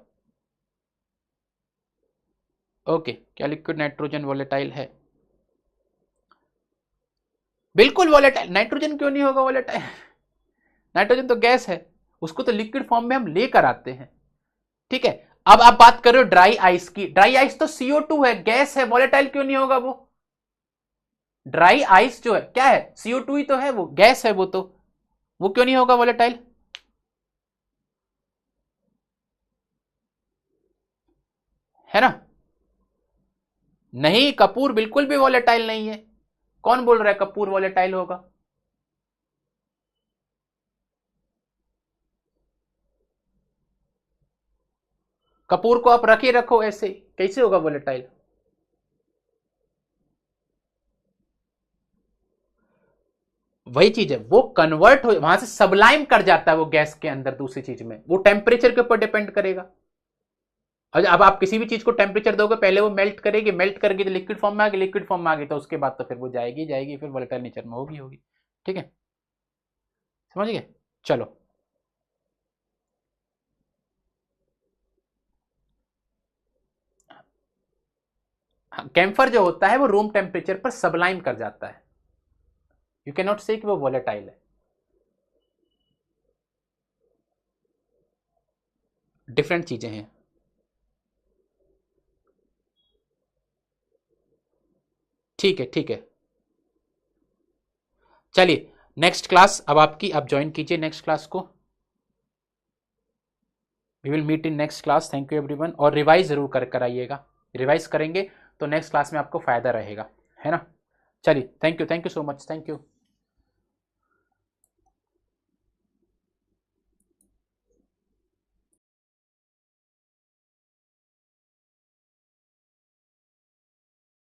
ओके, क्या लिक्विड नाइट्रोजन वॉलेटाइल है? बिल्कुल वॉलेटाइल। नाइट्रोजन क्यों नहीं होगा वॉलेटाइल? नाइट्रोजन तो गैस है, उसको तो लिक्विड फॉर्म में हम लेकर आते हैं, ठीक है। अब आप बात कर रहे हो ड्राई आइस की, ड्राई आइस तो CO2 है, गैस है, वॉलेटाइल क्यों नहीं होगा वो? ड्राई आइस जो है क्या है, CO2 ही तो है, वो गैस है, वो क्यों नहीं होगा वॉलेटाइल? है ना? नहीं, कपूर बिल्कुल भी वॉलेटाइल नहीं है। कौन बोल रहा है कपूर वॉलेटाइल होगा? कपूर को आप रखे रखो ऐसे, कैसे होगा वॉलेटाइल? वही चीज है, वो कन्वर्ट हो वहां से सबलाइम कर जाता है वो गैस के अंदर दूसरी चीज में, वो टेम्परेचर के ऊपर डिपेंड करेगा। अब आप किसी भी चीज को टेम्परेचर दोगे, पहले वो मेल्ट करेगी, मेल्ट करेगी तो लिक्विड फॉर्म में आ गई, लिक्विड फॉर्म में आ गई तो उसके बाद तो फिर वो जाएगी फिर वोलेटाइल नेचर में होगी, ठीक है। समझ गए? चलो कैम्फर जो होता है वो रूम टेम्परेचर पर सबलाइम कर जाता है, यू कैन नॉट से कि वो वोलेटाइल है। डिफरेंट चीजें हैं, ठीक है ठीक है। चलिए नेक्स्ट क्लास अब आपकी, आप ज्वाइन कीजिए नेक्स्ट क्लास को। We will meet in next class. Thank you everyone, और रिवाइज जरूर कराइएगा, रिवाइज करेंगे तो नेक्स्ट क्लास में आपको फायदा रहेगा, है ना। चलिए thank you so much, thank you.